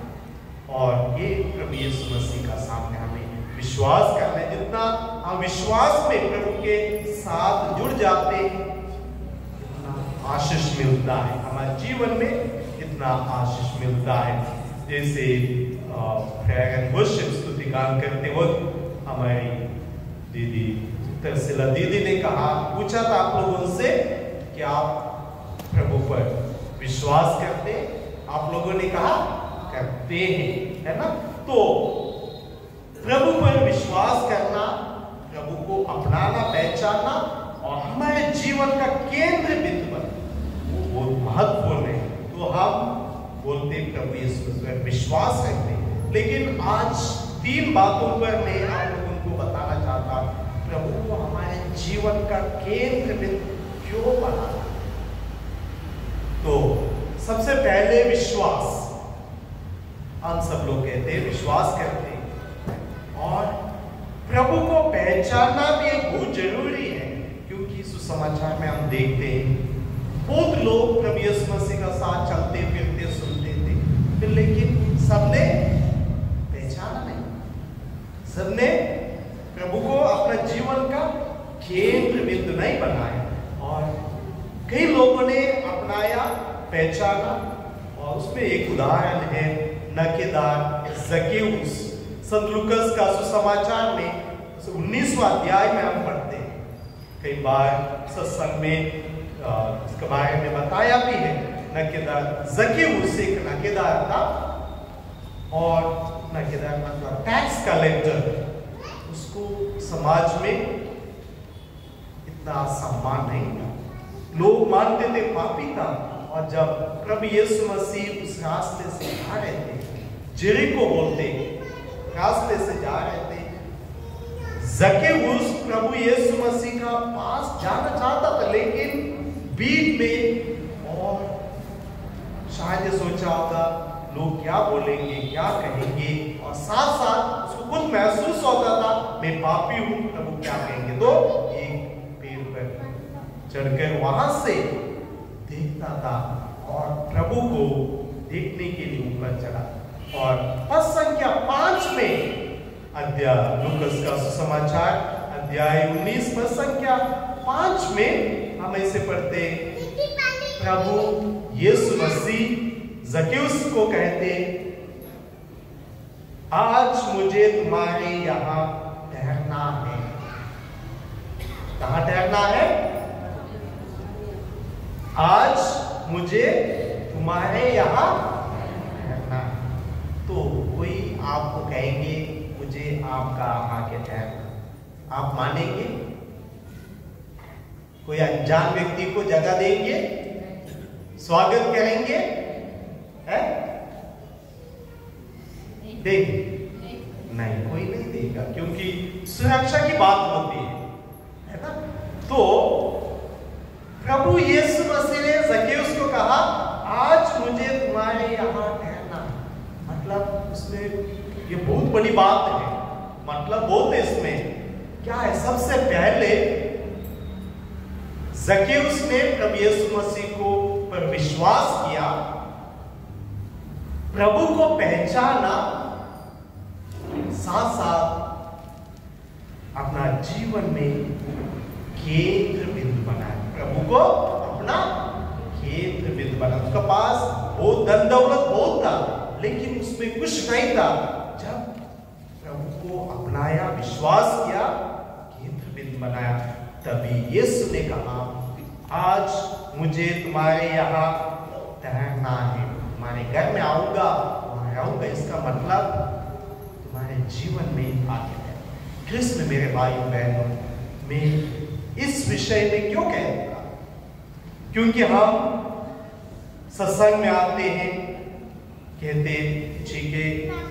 और ये प्रभु यीशु मसीह का सामने हमें विश्वास करना है। जितना हम विश्वास में प्रभु के साथ जुड़ जाते हैं, इतना आशीष मिलता है हमारे जीवन में, इतना आशीष मिलता है। जैसे प्रेयर एंड वर्शिप स्तुति गान करते वक्त हमारी दीदी तरसिला दीदी ने कहा, पूछा था आप लोगों से कि आप प्रभु पर विश्वास करते? आप लोगों ने कहा करते हैं, है ना। तो प्रभु पर विश्वास करना, प्रभु को अपनाना, पहचानना और हमारे जीवन का केंद्र बिंदु बनना वो बहुत महत्वपूर्ण है। तो हम बोलते प्रभु यीशु पर विश्वास रखते, लेकिन आज 3 बातों पर मैं आप लोगों को बताना चाहता हूँ। प्रभु को हमारे जीवन का केंद्र बिंदु क्यों बनाना? तो सबसे पहले विश्वास। हम सब लोग कहते हैं, विश्वास करते हैं, और प्रभु को पहचानना भी एक बहुत जरूरी है, क्योंकि सुसमाचार में हम देखते हैं बहुत लोग प्रभु यीशु मसीह का साथ चलते फिरते सुनते थे, लेकिन सबने पहचाना नहीं, सबने प्रभु को अपना जीवन का केंद्र बिंदु नहीं बनाया। और कई लोगों ने अपनाया, पहचाना, और उसमें एक उदाहरण है नकेदार ज़केउस। संत लूकास का सुसमाचार में 19वां अध्याय में हम पढ़ते हैं। कई बार सत्संग में इसके बारे में बताया भी है। नकेदार ज़केउस एक नकेदार था, और नकेदार मतलब टैक्स कलेक्टर। उसको समाज में इतना सम्मान नहीं था, लोग मानते थे पापी था। और जब प्रभु यीशु मसीह उस रास्ते से जा रहे थे, जेरिको बोलते रास्ते से जा रहे थे, ज़केउस प्रभु यीशु मसीह का पास जाना चाहता था, लेकिन बीच में, और शायद ये सोचा होगा लोग क्या बोलेंगे, क्या कहेंगे, और साथ साथ उसको खुद महसूस होता था मैं पापी हूं, प्रभु क्या कहेंगे। तो एक पेड़ पर चढ़कर वहां से देखता था, और प्रभु को देखने के लिए ऊपर चढ़ा। और पद संख्या 5 में अध्याय लूकास का सुसमाचार अध्याय 19 पद संख्या 5 में हम ऐसे पढ़ते, प्रभु यीशु मसीह ज़केउस को कहते, आज मुझे तुम्हारे यहाँ ठहरना है। कहाँ ठहरना है? आज मुझे तुम्हारे यहाँ ठहरना है। तो कोई आपको कहेंगे मुझे आपका आके ठहरना, आप मानेंगे? कोई अनजान व्यक्ति को जगह देंगे, स्वागत करेंगे, है? देंगे? नहीं, कोई नहीं देगा, क्योंकि सुरक्षा की बात होती है ना? तो प्रभु यीशु मसीह ने ज़केउस को कहा, आज मुझे तुम्हारे यहाँ ठहरना। मतलब उसमें ये बहुत बड़ी बात है, मतलब बहुत इसमें क्या है? सबसे पहले ज़केउस ने प्रभु यीशु मसीह को पर विश्वास किया, प्रभु को पहचाना, साथ साथ अपना जीवन में केंद्र बिंदु बनाया, प्रभु को अपना केंद्र बिंदु बनाया। उसका पास बहुत धन दौलत बहुत था, लेकिन उसमें कुछ नहीं था। जब प्रभु को अपनाया, विश्वास किया, केंद्र बिंदु बनाया, तभी यीशु ने कहा, आज मुझे तुम्हारे यहाँ ठहरना है, तुम्हारे घर में आऊंगा, वहां रहूंगा। इसका मतलब तुम्हारे जीवन में आके है। कृष्ण मेरे भाइयों बहनों, मैं इस विषय में क्यों कहूंगा? क्योंकि हम सत्संग में आते हैं, कहते ठीक है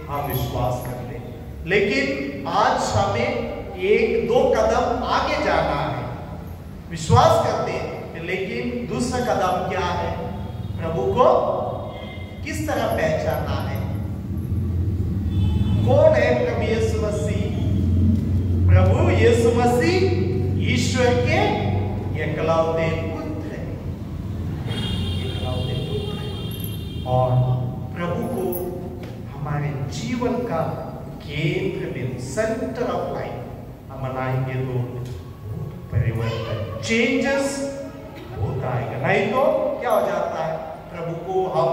हम विश्वास करते हैं, लेकिन आज हमें 1-2 कदम आगे जाना है। विश्वास करते हैं, लेकिन दूसरा कदम क्या है? प्रभु को किस तरह पहचानना है? कौन है प्रभु यीशु मसीह? प्रभु यीशु मसीह ईश्वर के एकलौते पुत्र हैं, एकलौते पुत्र। और प्रभु को हमारे जीवन का केंद्र बिंदु, सेंटर ऑफ लाइफ हम बनाएंगे तो परिवर्तन, चेंजेस होता है। नहीं तो क्या हो जाता है? प्रभु को हम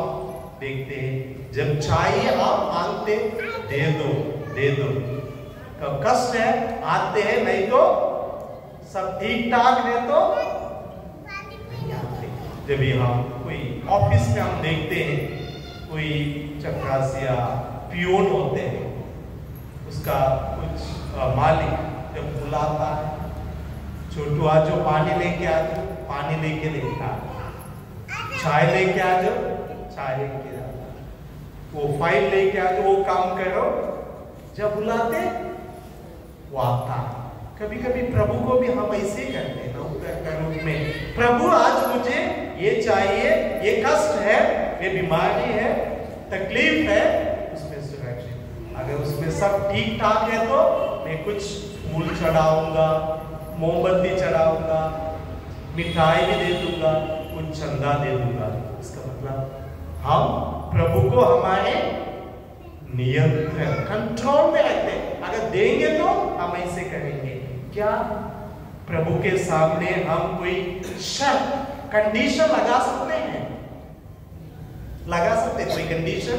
देखते हैं, जब चाहिए आप मांगते, दे दो दे दो। कब कष्ट है आते हैं, नहीं तो सब ठीक ठाक है तो नहीं आते। जब हम कोई ऑफिस में हम देखते हैं, कोई चपरासिया पियोन होते हैं, उसका कुछ मालिक जब बुलाता है, छोटू आ जाओ पानी लेके आ जाओ, पानी लेके देता, चाय लेके आ जाओ, चाय लेके आ जाओ, वो फाइल लेके आ जाओ, वो काम करो, जब बुलाते वो आता। कभी कभी प्रभु को भी हम ऐसे करते हैं ना रूप में, प्रभु आज मुझे ये चाहिए, ये कष्ट है, ये बीमारी है, तकलीफ है, उसमें सुरक्षित। अगर उसमें सब ठीक ठाक है तो मैं कुछ फूल चढ़ाऊंगा, मोमबत्ती चढ़ाऊंगा, मिठाई भी दे दूंगा, कुछ चंदा दे दूंगा। इसका मतलब हम प्रभु को हमारे नियंत्रण कंट्रोल में रखते हैं। अगर देंगे तो हम ऐसे करेंगे। क्या प्रभु के सामने हम कोई शर्त कंडीशन लगा सकते हैं? लगा सकते कोई कंडीशन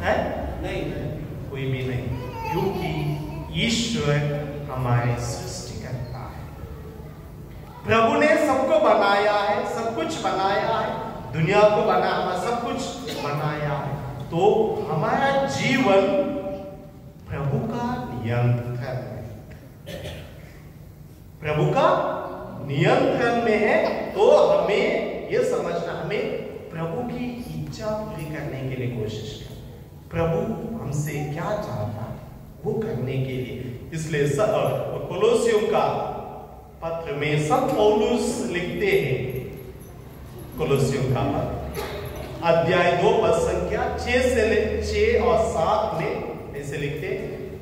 है? नहीं, कोई भी नहीं, क्योंकि ईश्वर हमारे सृष्टि करता है। प्रभु ने सबको बनाया है, सब कुछ बनाया है, दुनिया को बनाया, सब कुछ बनाया है। तो हमारा जीवन प्रभु का नियंत्रण है, प्रभु का नियंत्रण में है। तो हमें यह समझना, हमें प्रभु की इच्छा पूरी करने के लिए कोशिश करें। प्रभु हमसे क्या चाहता है वो करने के लिए। इसलिए कोलोसियों का पत्र में संत पौलुस लिखते हैं, कोलोसियों का पत्र अध्याय 2 पद संख्या 6 और 7 में ऐसे लिखते,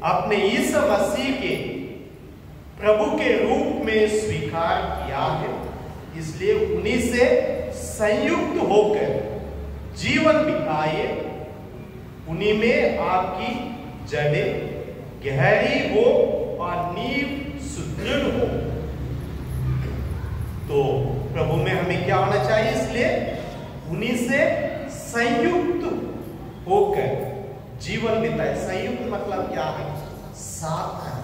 आपने यीशु मसीह के प्रभु के रूप में स्वीकार किया है, इसलिए उन्हीं से संयुक्त होकर जीवन बिताइए। उन्हीं में आपकी जड़ें गहरी हो और नींव सुदृढ़ हो। तो प्रभु में हमें क्या होना चाहिए? इसलिए उन्हीं से संयुक्त होकर जीवन बिताए। संयुक्त मतलब क्या है? साथ है,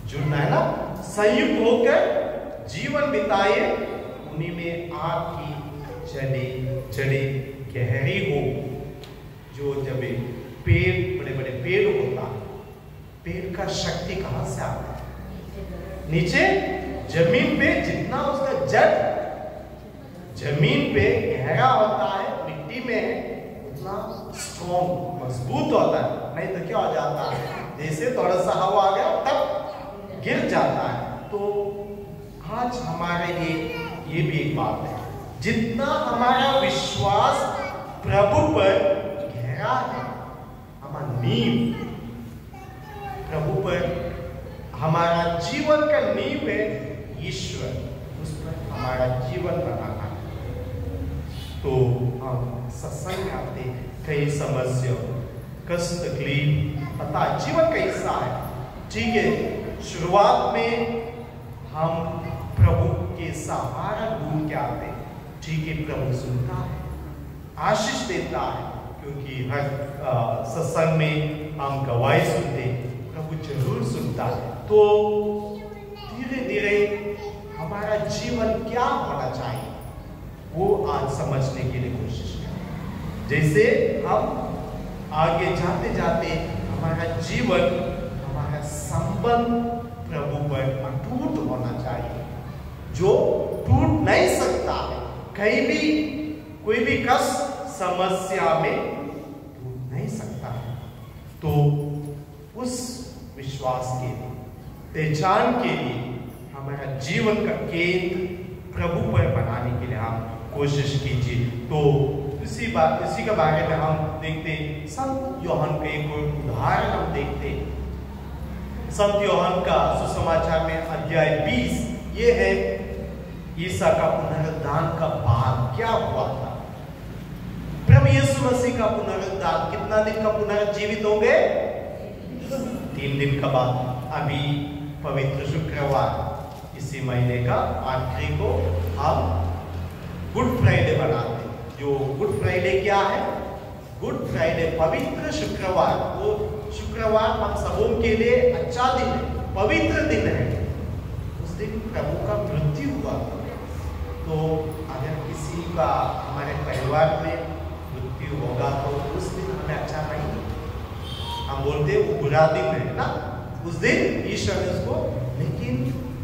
जुड़ना है ना। संयुक्त होकर जीवन बिताए, उन्हीं में आपकी जड़ें गहरी हो। जो जब पेड़, बड़े बड़े पेड़ होता है, पेड़ का शक्ति कहां से आता है? नीचे जमीन पे जितना उसका जड़ जमीन पे गहरा होता है, मिट्टी में है, उतना स्ट्रॉन्ग मजबूत होता है। नहीं तो क्या हो जाता है, जैसे थोड़ा सा हवा आ गया तब गिर जाता है। तो आज हमारे लिए ये भी एक बात है, जितना हमारा विश्वास प्रभु पर गहरा है, हमारा नींव प्रभु पर, हमारा जीवन का नींव है ईश्वर, उस पर हमारा जीवन बनाना। तो हम सत्संग आते, कई समस्या, कष्ट, तकलीफ, पता जीवन का हिस्सा है, ठीक है। शुरुआत में हम प्रभु के सहारा ढूंढ के आते, ठीक है। प्रभु सुनता है, आशीष देता है, क्योंकि हर सत्संग में हम गवाही सुनते, प्रभु जरूर सुनता है। तो धीरे धीरे हमारा जीवन क्या होना चाहिए वो आज समझने के लिए कोशिश करें। जैसे हम आगे जाते जाते हमारा जीवन, हमारा संबंध प्रभु पर अटूट होना चाहिए, जो टूट नहीं सकता है। कहीं भी कोई भी कष्ट समस्या में टूट नहीं सकता है। तो उस विश्वास के लिए, पहचान के लिए हमारा जीवन का केंद्र प्रभु पर बनाने के लिए हम कोशिश कीजिए। तो इसी का बारे में हम देखते, संत यूहन्ना का एक उदाहरण हम देखते। संत यूहन्ना का सुसमाचार में अध्याय 20, ये है ईसा का पुनरुत्थान का बाद क्या हुआ था। प्रभु यीशु मसीह का पुनरुत्थान कितना दिन का पुनर्जीवित होंगे? 3 दिन का बाद। अभी पवित्र शुक्रवार, इसी महीने का आखिरी को हम गुड फ्राइडे मनाते। जो गुड फ्राइडे क्या है? गुड फ्राइडे पवित्र शुक्रवार। वो शुक्रवार हम सबों के लिए अच्छा दिन है, पवित्र दिन है। उस दिन प्रभु का मृत्यु हुआ। तो अगर किसी का हमारे परिवार में मृत्यु होगा तो उस दिन हमें अच्छा नहीं, हम बोलते वो बुरा दिन है ना, उस दिन ईश्वर ने उसको। लेकिन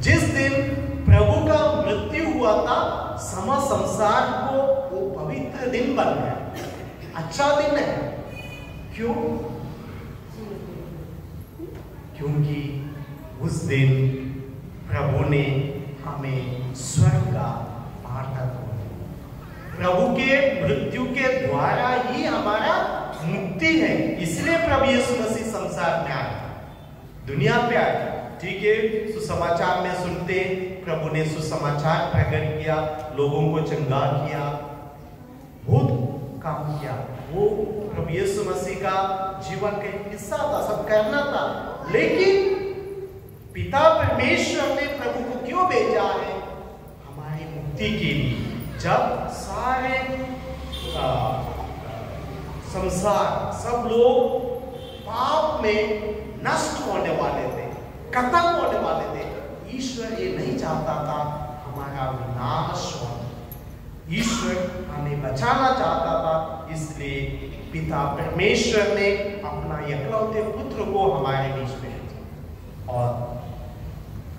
जिस दिन प्रभु का मृत्यु हुआ था, समस्त संसार को वो पवित्र दिन बन गया, अच्छा दिन है। क्यों? क्योंकि उस दिन प्रभु ने हमें स्वर्ग का पाठक हो। प्रभु के मृत्यु के द्वारा ही हमारा मुक्ति है। इसलिए प्रभु यीशु मसीह संसार में आए, दुनिया पे आए। ठीक है, सुसमाचार में सुनते प्रभु ने सुसमाचार प्रकट किया, लोगों को चंगा किया, बहुत काम किया। वो प्रभु यीशु मसीह का जीवन का एक हिस्सा था, सब करना था। लेकिन पिता परमेश्वर ने प्रभु को क्यों भेजा है? हमारी मुक्ति के लिए। जब सारे संसार, सब लोग पाप में नष्ट होने वाले थे, खत्म होने वाले थे, ईश्वर ये नहीं चाहता था हमारा विनाश हो। ईश्वर हमें बचाना चाहता था, इसलिए पिता परमेश्वर ने अपना इकलौते पुत्र को हमारे बीच में भेजा। और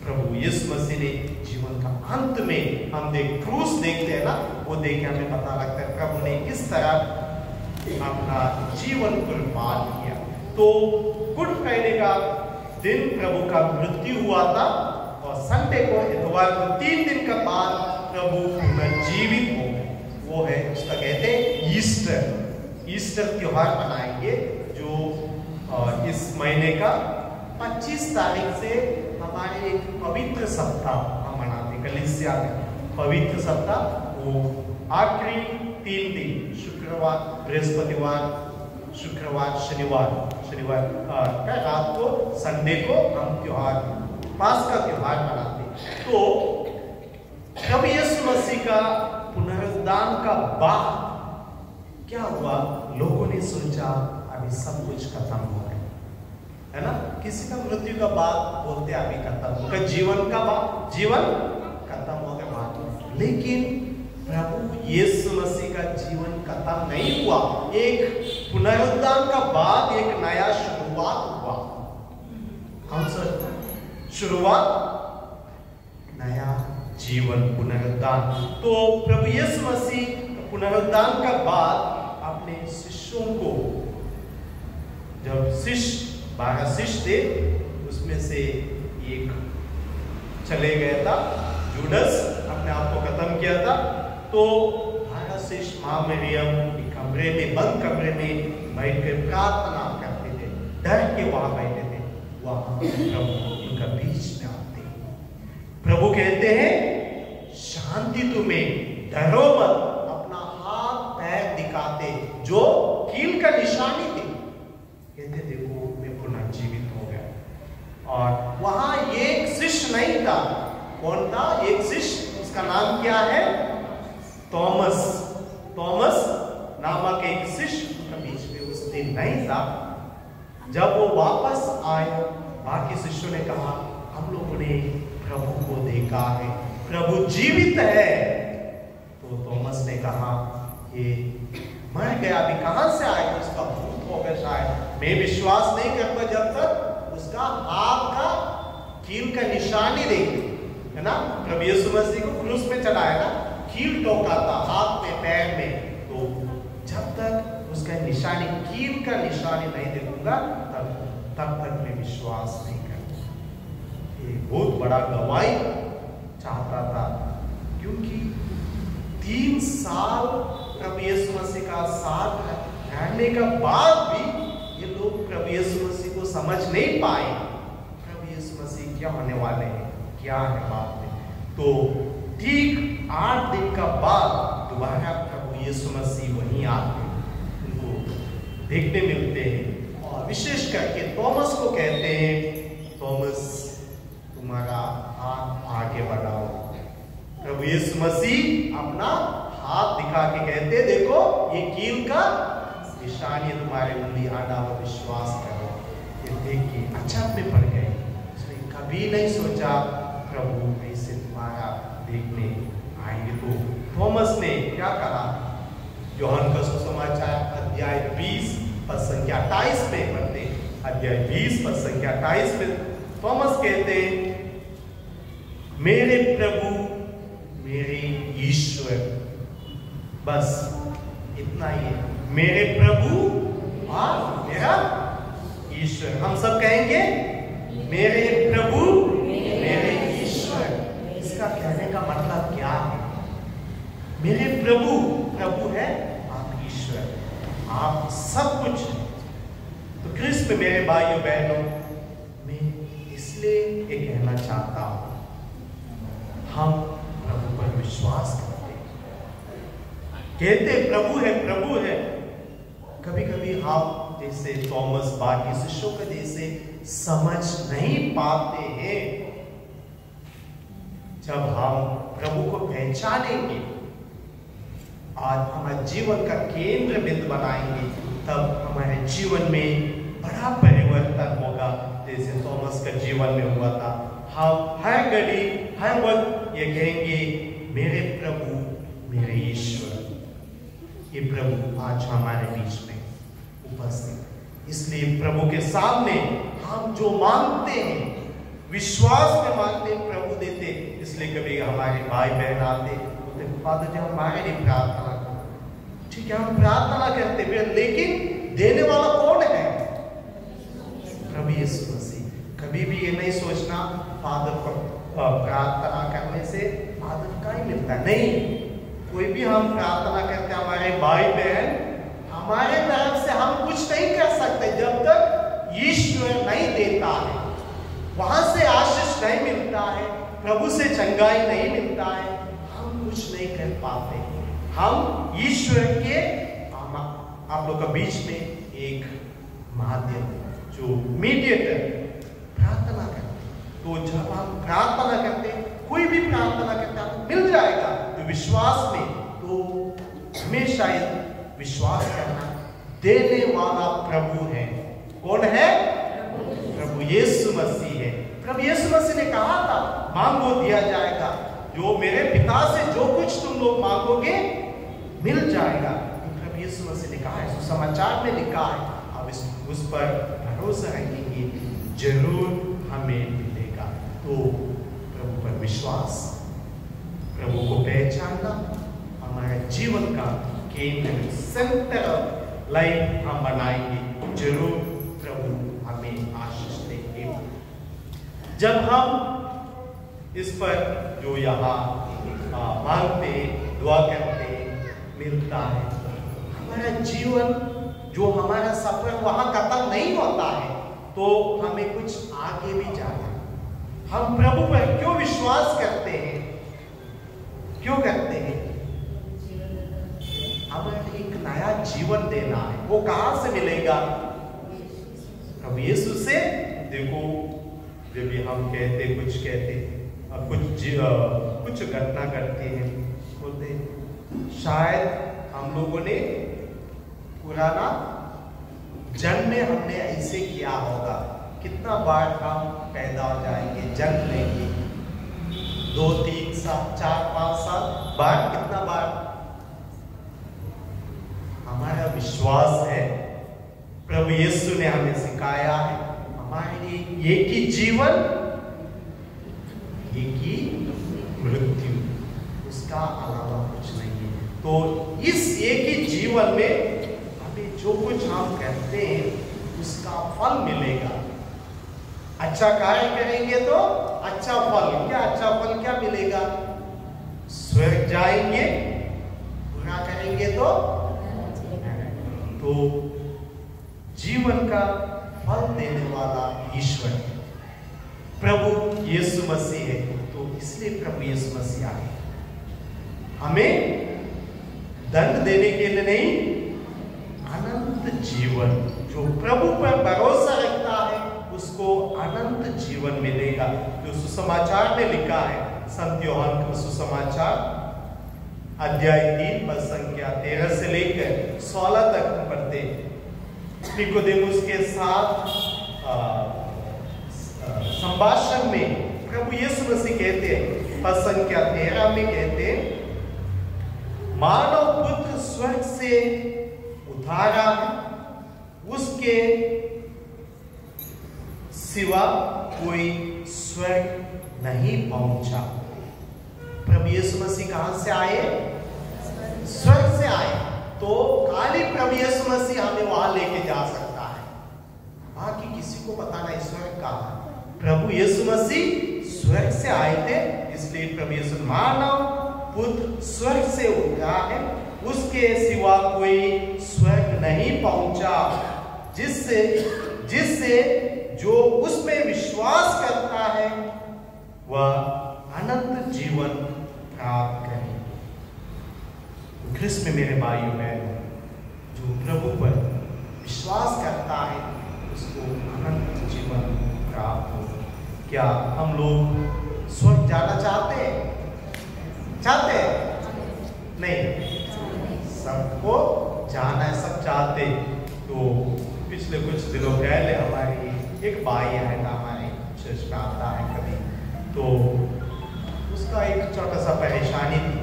प्रभु यीशु मसीह ने जीवन का अंत में हम क्रूस देखते हैं ना, वो देख के हमें पता लगता है प्रभु ने किस तरह अपना जीवन कुर्बान किया। तो गुड फ्राइडे का दिन प्रभु का मृत्यु हुआ था और संडे को, इतवार को, 3 दिन के बाद प्रभु पुनर्जीवित हो गए। वो है, उसका कहते हैं ईस्टर। ईस्टर त्योहार मनाएंगे जो इस महीने का 25 तारीख से हमारे एक पवित्र सप्ताह हम मनाते हैं कलीसिया में। पवित्र सप्ताह वो आखिरी 3 दिन, शुक्रवार, बृहस्पतिवार, शुक्रवार, शनिवार का रात को, संडे को हम त्योहार, पास का त्योहार मनाते हैं। तो प्रभु यीशु मसीह का पुनरुद्धान का बाद क्या हुआ? लोगों ने सोचा अभी सब कुछ खत्म हो गया, है ना। किसी का मृत्यु का बाद बोलते अभी खत्म, उनका जीवन का बाद, जीवन खत्म हो गया बाद। लेकिन प्रभु यीशु मसीह का जीवन खत्म नहीं हुआ। एक पुनरुद्धान का बाद एक नया शुरुआत हुआ। कौन सा शुरुआत? नया जीवन, पुनरुद्धान। तो प्रभु यीशु मसीह पुनरुद्धान का बाद अपने शिष्यों को, जब शिष्य 12 शिष्य थे, उसमें से एक चले गया था, जूडस, अपने आप को खत्म किया था। तो 12 शिष्य मां मरियम कमरे में, बंद कमरे में बैठकर प्रार्थना करते थे, डर के वहां बैठे थे। वहां प्रभु उनका बीच में आते, प्रभु कहते हैं शांति तुम्हें, डरो मत। अपना हाथ पैर दिखाते जो कील का निशानी थे, कहते देखो मैं पुनर्जीवित हो गया। और वहां एक शिष्य नहीं था। कौन था? एक शिष्य, उसका नाम क्या है? थॉमस। थॉमस नामक एक शिष्य उनका बीच में उस दिन नहीं था। जब वो वापस आए, बाकी शिष्यों ने कहा हम लोगों ने प्रभु को देखा है, प्रभु जीवित है। तो थॉमस ने कहा ये मर गया, अभी कहां से आएगा? उसका भूत होगा शायद। मैं विश्वास नहीं करता जब तक उसका हाथ का कील का निशानी देखे, है ना। प्रभु यीशु मसीह को क्रूस में चढ़ाया ना, कील टोका था हाथ में, पैर में। तो जब तक उसका निशानी, कील का निशानी नहीं देखूंगा तब तक मैं विश्वास नहीं करूंगा। ये बहुत बड़ा गवाही चाहता था, क्योंकि 3 साल प्रभु यीशु मसीह का साथ रहने का बाद भी ये लोग प्रभु यीशु मसीह को समझ नहीं पाए। प्रभु यीशु मसीह क्या होने वाले हैं, क्या है बाद में। तो ठीक 8 दिन का बाद दोबारा प्रभु यीशु मसीह वहीं आते, उनको देखने मिलते हैं। और विशेष करके थॉमस को कहते हैं, थॉमस तुम्हारा हाथ आगे बढ़ाओ। प्रभु यीशु मसीह अपना हाथ दिखा के कहते देखो ये कील का निशानी, तुम्हारे उंगली आना, विश्वास करो। ये देख के अचंभ में पड़ गए। उसने कभी नहीं सोचा प्रभु ऐसे तुम्हारा देखने आएंगे। तो थॉमस ने क्या कहा? यूहन्ना का सुसमाचार अध्याय 20 पद संख्या 28 में पढ़ते, अध्याय 20 पद संख्या 28 में थॉमस कहते मेरे प्रभु मेरे ईश्वर। बस इतना ही है, मेरे प्रभु और मेरा ईश्वर। हम सब कहेंगे मेरे प्रभु मेरे ईश्वर। इसका कहने का मतलब क्या है? मेरे प्रभु, प्रभु है आप ईश्वर, आप सब कुछ है। तो क्रिस्त में मेरे भाइयों बहनों, मैं इसलिए ये कहना चाहता हूं, हम प्रभु पर विश्वास करते, कहते प्रभु है प्रभु है। कभी कभी हम जैसे थॉमस बाकी शिष्यों के जैसे समझ नहीं पाते हैं। जब हम प्रभु को पहचानेंगे, आज हमारे जीवन का केंद्र बिंदु बनाएंगे, तब हमारे जीवन में बड़ा परिवर्तन होगा, जैसे थॉमस का जीवन में हुआ था। हम हर घड़ी हर वक्त ये कहेंगे मेरे प्रभु मेरे ईश्वर। ये प्रभु आज हमारे बीच में उपस्थित। इसलिए प्रभु के सामने हम जो मांगते हैं, विश्वास में मांगते हैं, प्रभु देते। इसलिए कभी हमारे भाई बहन आते बोलते फादर जी हमारे लिए प्रार्थना करो। ठीक है, हम प्रार्थना करते हैं, लेकिन देने वाला कौन है? प्रभु यीशु मसीह। कभी भी ये नहीं सोचना फादर को प्रार्थना करने से फादर का ही मिलता है। नहीं, कोई भी हम प्रार्थना करते हमारे भाई बहन, हमारे तरफ से हम कुछ नहीं कर सकते जब तक ईश्वर नहीं देता है, वहां से आशीष नहीं मिलता है, प्रभु से चंगाई नहीं मिलता है, हम कुछ नहीं कर पाते। हम ईश्वर के आप लोग का बीच में एक माध्यम जो मीडिएटर प्रार्थना करते। तो जब हम प्रार्थना करते, कोई भी प्रार्थना करते हैं, मिल जाएगा। तो विश्वास में तो हमेशा विश्वास करना, देने वाला प्रभु है। कौन है? प्रभु यीशु मसीह है। प्रभु यीशु मसीह ने कहा था मांगो दिया जाएगा, जो मेरे पिता से जो कुछ तुम लोग मांगोगे मिल जाएगा। तो प्रभु यीशु मसीह ने कहा है, सुसमाचार में लिखा है, अब उस पर भरोसा रखेंगे, जरूर हमें मिलेगा। तो प्रभु पर विश्वास, प्रभु को पहचानना हमारे जीवन का केंद्र, सेंटर लाइन हम बनाएंगे, जरूर प्रभु हमें आशीष देंगे। जब हम इस पर जो यहाँ मांगते, दुआ करते, मिलता है, हमारा जीवन जो हमारा सफर वहां खत्म नहीं होता है, तो हमें कुछ आगे भी जाना है। हम प्रभु पर क्यों विश्वास करते हैं? क्यों करते हैं? हमें एक नया जीवन देना है। वो कहां से मिलेगा? प्रभु यीशु से। देखो, जब भी हम कहते, कुछ कहते, कुछ घटना करते हैं, बोलते शायद हम लोगों ने पुराना जन्म में हमने ऐसे किया होगा। कितना बार हम पैदा हो जाएंगे, जन्म लेंगे, 2, 3 साल, 4, 5 साल बाद, कितना बार? हमारा विश्वास है, प्रभु यीशु ने हमें सिखाया है, हमारे लिए एक ही जीवन, एक ही मृत्यु, उसका अलावा कुछ नहीं है। तो इस एक ही जीवन में हमें जो कुछ हम करते हैं उसका फल मिलेगा। अच्छा कार्य करेंगे तो अच्छा फल। क्या अच्छा फल क्या मिलेगा? स्वर्ग जाएंगे। बुरा करेंगे तो जीवन का फल देने वाला ईश्वर प्रभु यीशु मसीह है। तो इसलिए प्रभु यीशु मसीह आए, हमें दंड देने के लिए नहीं, अनंत जीवन। जो प्रभु पर भरोसा रखता है उसको अनंत जीवन मिलेगा। जो सुसमाचार में लिखा है, संत यूहन्ना का सुसमाचार अध्याय 3 पद संख्या 13 से लेकर 16 तक हम पढ़ते। निकोदेमुस के साथ संभाषण में प्रभु यीशु मसीह कहते हैं, पद संख्या 13 में कहते हैं, मानव पुत्र स्वर्ग से उतारा है, उसके सिवा कोई स्वर्ग नहीं पहुंचा। प्रभु यीशु मसीह कहां से आए? स्वर्ग से आए। तो खाली प्रभु यीशु मसीह हमें वहां लेके जा सकता है, बाकी किसी को पता नहीं स्वर्ग कहां है। प्रभु यीशु मसीह स्वर्ग से आए थे, इसलिए प्रभु यीशु मानव पुत्र स्वर्ग से उतरा है, उसके सिवा कोई स्वर्ग नहीं पहुंचा, जिससे जो उसमें विश्वास करता है वह अनंत जीवन प्राप्त करे। ख्रिस्त में मेरे भाइयों बहनों, जो प्रभु पर विश्वास करता है उसको अनंत जीवन प्राप्त हो। क्या हम लोग स्वर्ग जाना चाहते हैं? चाहते हैं? नहीं, सबको जाना है, सब चाहते। तो पिछले कुछ दिनों पहले हमारी एक भाई आया था, हमारे चर्च में आता है कभी, तो उसका एक छोटा सा परेशानी थी,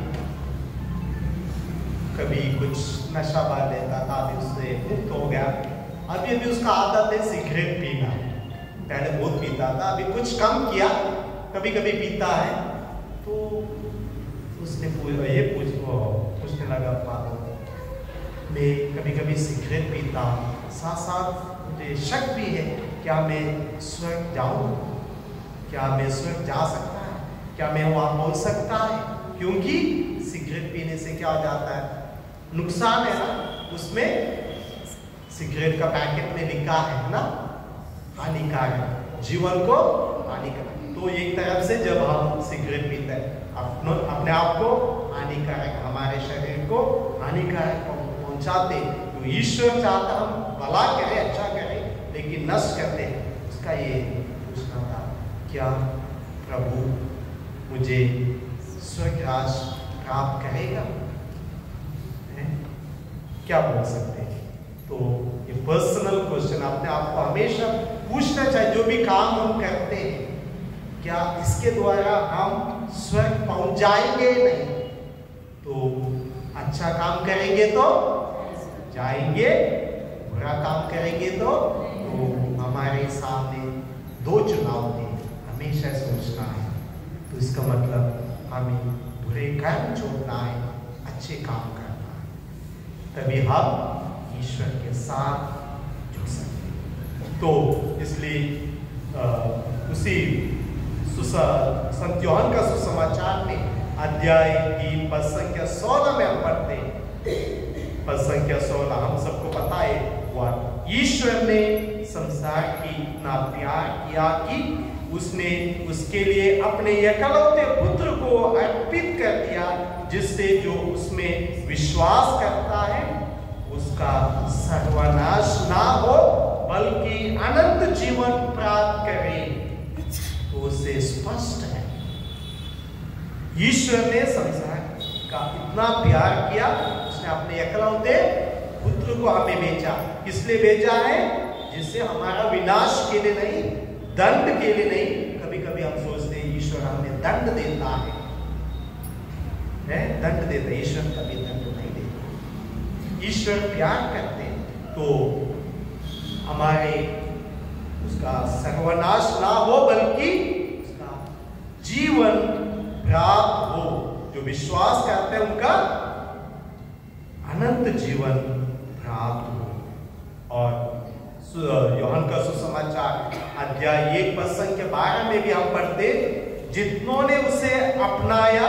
कभी कुछ नशा बार लेता था, अभी उससे मुक्त हो गया। अभी उसका आदत है सिगरेट पीना, पहले बहुत पीता था, अभी कुछ कम किया, कभी कभी पीता है। तो उसने पूछने लगा, मैं कभी कभी सिगरेट पीता हूँ, साथ साथ मुझे शक भी है, क्या मैं स्वर्ग जाऊँ? क्या मैं स्वर्ग जा सकता है? क्या मैं वहाँ पहुँच सकता है? क्योंकि सिगरेट पीने से क्या हो जाता है, नुकसान है ना, उसमें सिगरेट का पैकेट में लिखा है ना, हानिकारक, जीवन को हानिकारक। तो एक तरफ से जब हम सिगरेट पीते हैं अपने आप को हानिकारक, हमारे शरीर को हानिकारक पहुंचाते, तो ईश्वर चाहता हम भला करें, अच्छा करें, लेकिन नष्ट करते हैं। उसका ये पूछना था, क्या प्रभु मुझे स्वर्ग राज प्राप्त करेगा? क्या बोल सकते हैं? तो ये पर्सनल क्वेश्चन अपने आप को हमेशा पूछना चाहिए। जो भी काम हम करते हैं, क्या इसके द्वारा हम स्वर्ग पहुंच जाएंगे? नहीं, तो अच्छा काम करेंगे तो जाएंगे, बुरा काम करेंगे तो हमारे सामने दो चुनाव थे, हमेशा सोचना है। तो इसका मतलब हमें बुरे कर्म छोड़ना है, अच्छे काम करना है, तभी हम ईश्वर के साथ जुड़ सकते हैं। तो इसलिए उसी संत यूहन्ना का सुसमाचार में अध्याय 3 पद संख्या 16 में हम पढ़ते हैं। पद संख्या 16 हम सबको पता है, वह ईश्वर ने संसार की इतना प्यार किया कि उसने उसके लिए अपने एकलौते पुत्र को अर्पित कर दिया, जिससे जो उसमें विश्वास करता है उसका सर्वनाश ना हो बल्कि अनंत जीवन प्राप्त करे। तो उससे स्पष्ट है, ईश्वर ने संसार का इतना प्यार किया, उसने अपने एकलौते पुत्र को हमें भेजा। किस लिए भेजा है? जिससे हमारा विनाश के लिए नहीं, दंड के लिए नहीं। कभी कभी हम सोचते हैं ईश्वर हमें दंड देता है, दंड देता है। ईश्वर कभी दंड नहीं देता, ईश्वर प्यार करते हैं तो हमारे उसका सर्वनाश ना हो बल्कि उसका जीवन प्राप्त हो। जो विश्वास करते हैं उनका अनंत जीवन प्राप्त हो। और यूहन्ना का सुसमाचार अध्याय 1 पद संख्या 12 में भी हम पढ़ते, जितनों ने उसे अपनाया,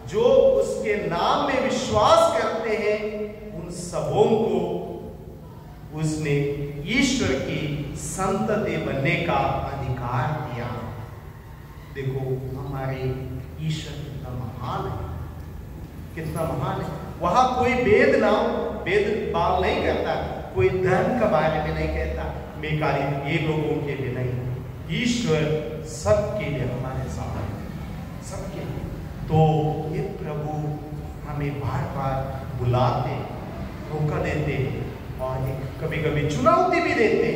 जो उसके नाम में विश्वास करते हैं, उन सबों को उसने ईश्वर की संतति बनने का अधिकार दिया। देखो हमारे ईश्वर कितना महान है, कितना महान है। वहां कोई भेदभाव नहीं करता, कोई धर्म के बारे में नहीं कहता, मैं खाली ये लोगों के लिए नहीं, ईश्वर सबके लिए, हमारे सामने सबके लिए। तो ये प्रभु हमें बार बार बुलाते, मौका देते और एक कभी कभी चुनौती भी देते।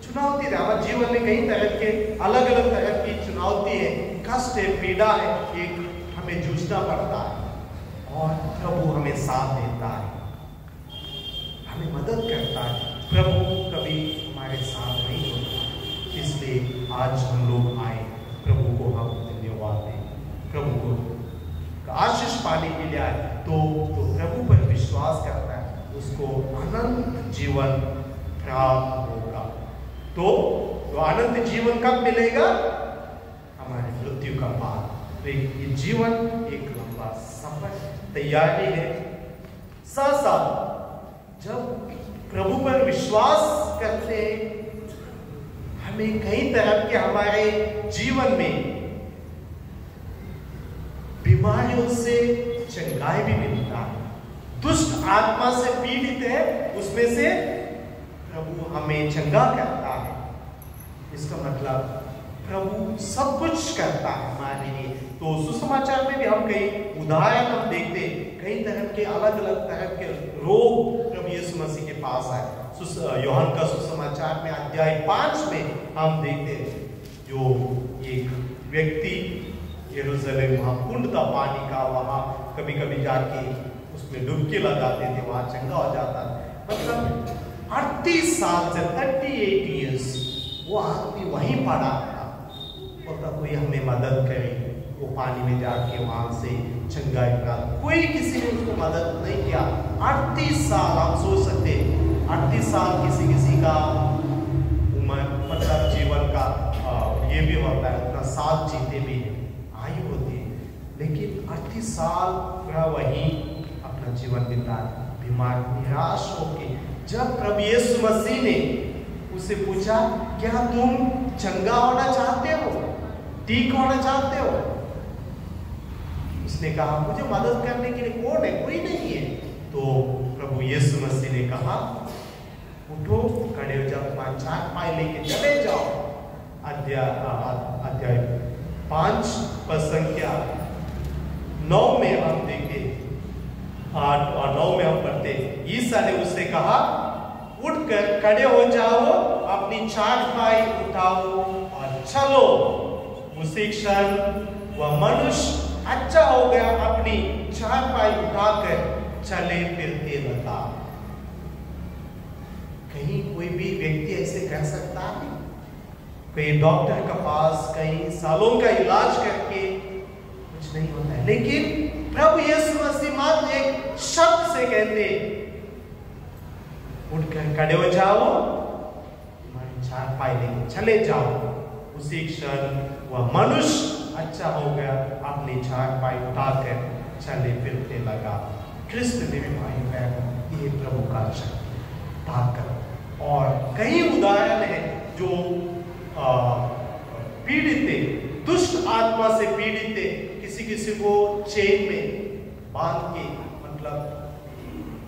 चुनौती हमारे जीवन में कई तरह के अलग अलग तरह की चुनौती है, कष्ट है, पीड़ा है, एक हमें जूझना पड़ता है और प्रभु हमें साथ देता है, हमें मदद करता है। प्रभु कभी हमारे साथ नहीं होता, इसलिए आज हम लोग आए, प्रभु को हम धन्यवाद दें। प्रभु को आशीष पाने के लिए आए तो प्रभु पर विश्वास करता है, उसको अनंत जीवन प्राप्त होगा। तो जो अनंत अनंत जीवन कब मिलेगा? हमारे मृत्यु का बाद। तो ये जीवन एक लंबा सफर तैयारी है। साथ साथ जब प्रभु पर विश्वास करते हैं, हमें कई तरह के हमारे जीवन में बीमारियों से चंगाई भी मिलता है। दुष्ट आत्मा से पीड़ित है, उसमें से प्रभु हमें चंगा करता है। इसका मतलब प्रभु सब कुछ करता है हमारे लिए। तो सुसमाचार में भी हम कई उदाहरण हम देखते हैं, कई तरह के अलग अलग तरह के रोग प्रभु यीशु मसीह के पास आए। यूहन्ना का सुसमाचार में अध्याय 5 में हम देखते हैं, जो एक व्यक्ति यरूशलेम वहाँ कुंड था पानी का, वहाँ कभी कभी जाके उसमें डुबकी लगाते थे, वहाँ चंगा हो जाता। मतलब 38 साल से 38 इयर्स वो आदमी वहीं पड़ा था। बोलता कोई हमें मदद करे, वो पानी में जाके वहाँ से चंगाई प्राप्त। कोई किसी ने उसको मदद नहीं किया। 38 साल आप सोच सकते, 38 साल किसी का उम्र मतलब जीवन का ये भी होता है, उतना साल जीते भी आयु होती है, लेकिन 38 साल पूरा वहीं अपना जीवन बिता, बीमार निराश होके। जब प्रभु यीशु मसीह ने उसे पूछा, क्या तुम चंगा होना चाहते हो, ठीक होना चाहते हो? उसने कहा, मुझे मदद करने के लिए कौन है? कोई नहीं है। तो प्रभु यीशु मसीह ने कहा, उठो, खड़े हो जाओ, तुम्हारा चारपाई लेके चले जाओ। अध्याय 5 पर संख्या 9 में हम देखे, 8 और 9 में हम पढ़ते, ईसा ने उससे कहा, उठकर खड़े हो जाओ, अपनी चारपाई उठाओ और चलो। उसी क्षण वह मनुष्य अच्छा हो गया, अपनी चारपाई उठाकर चले फिरते लगा। कहीं कोई भी व्यक्ति ऐसे कर सकता है? कई डॉक्टर के पास कई सालों का इलाज करके कुछ नहीं होता है, लेकिन प्रभु यीशु मसीह मात्र एक शब्द से कहते, उठकर खड़े हो जाओ, तुम्हारी चारपाई लेके चले जाओ। उसी क्षण वह मनुष्य अच्छा हो गया, अपनी चारपाई उठाकर चले फिरते लगा। कृष्ण देवी भाई बहन, ये प्रभु का शक्ति, ताकत। और कई उदाहरण है जो पीड़ित है, दुष्ट आत्मा से पीड़ित है, किसी को चेन में बांध के, मतलब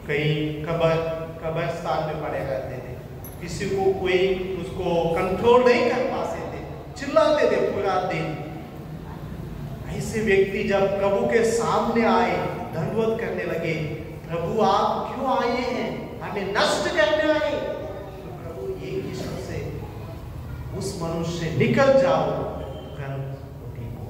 कई कब्रिस्तान में पड़े रहते थे, किसी को कोई उसको कंट्रोल नहीं कर पाते थे, चिल्लाते थे पूरा दिन। ऐसे व्यक्ति जब प्रभु के सामने आए, दंडवत करने लगे, प्रभु आप क्यों आए हैं, हमें नष्ट करने आए? तो प्रभु एक ही शब्द से, उस मनुष्य से निकल जाओ, तुरंत वो ठीक हो।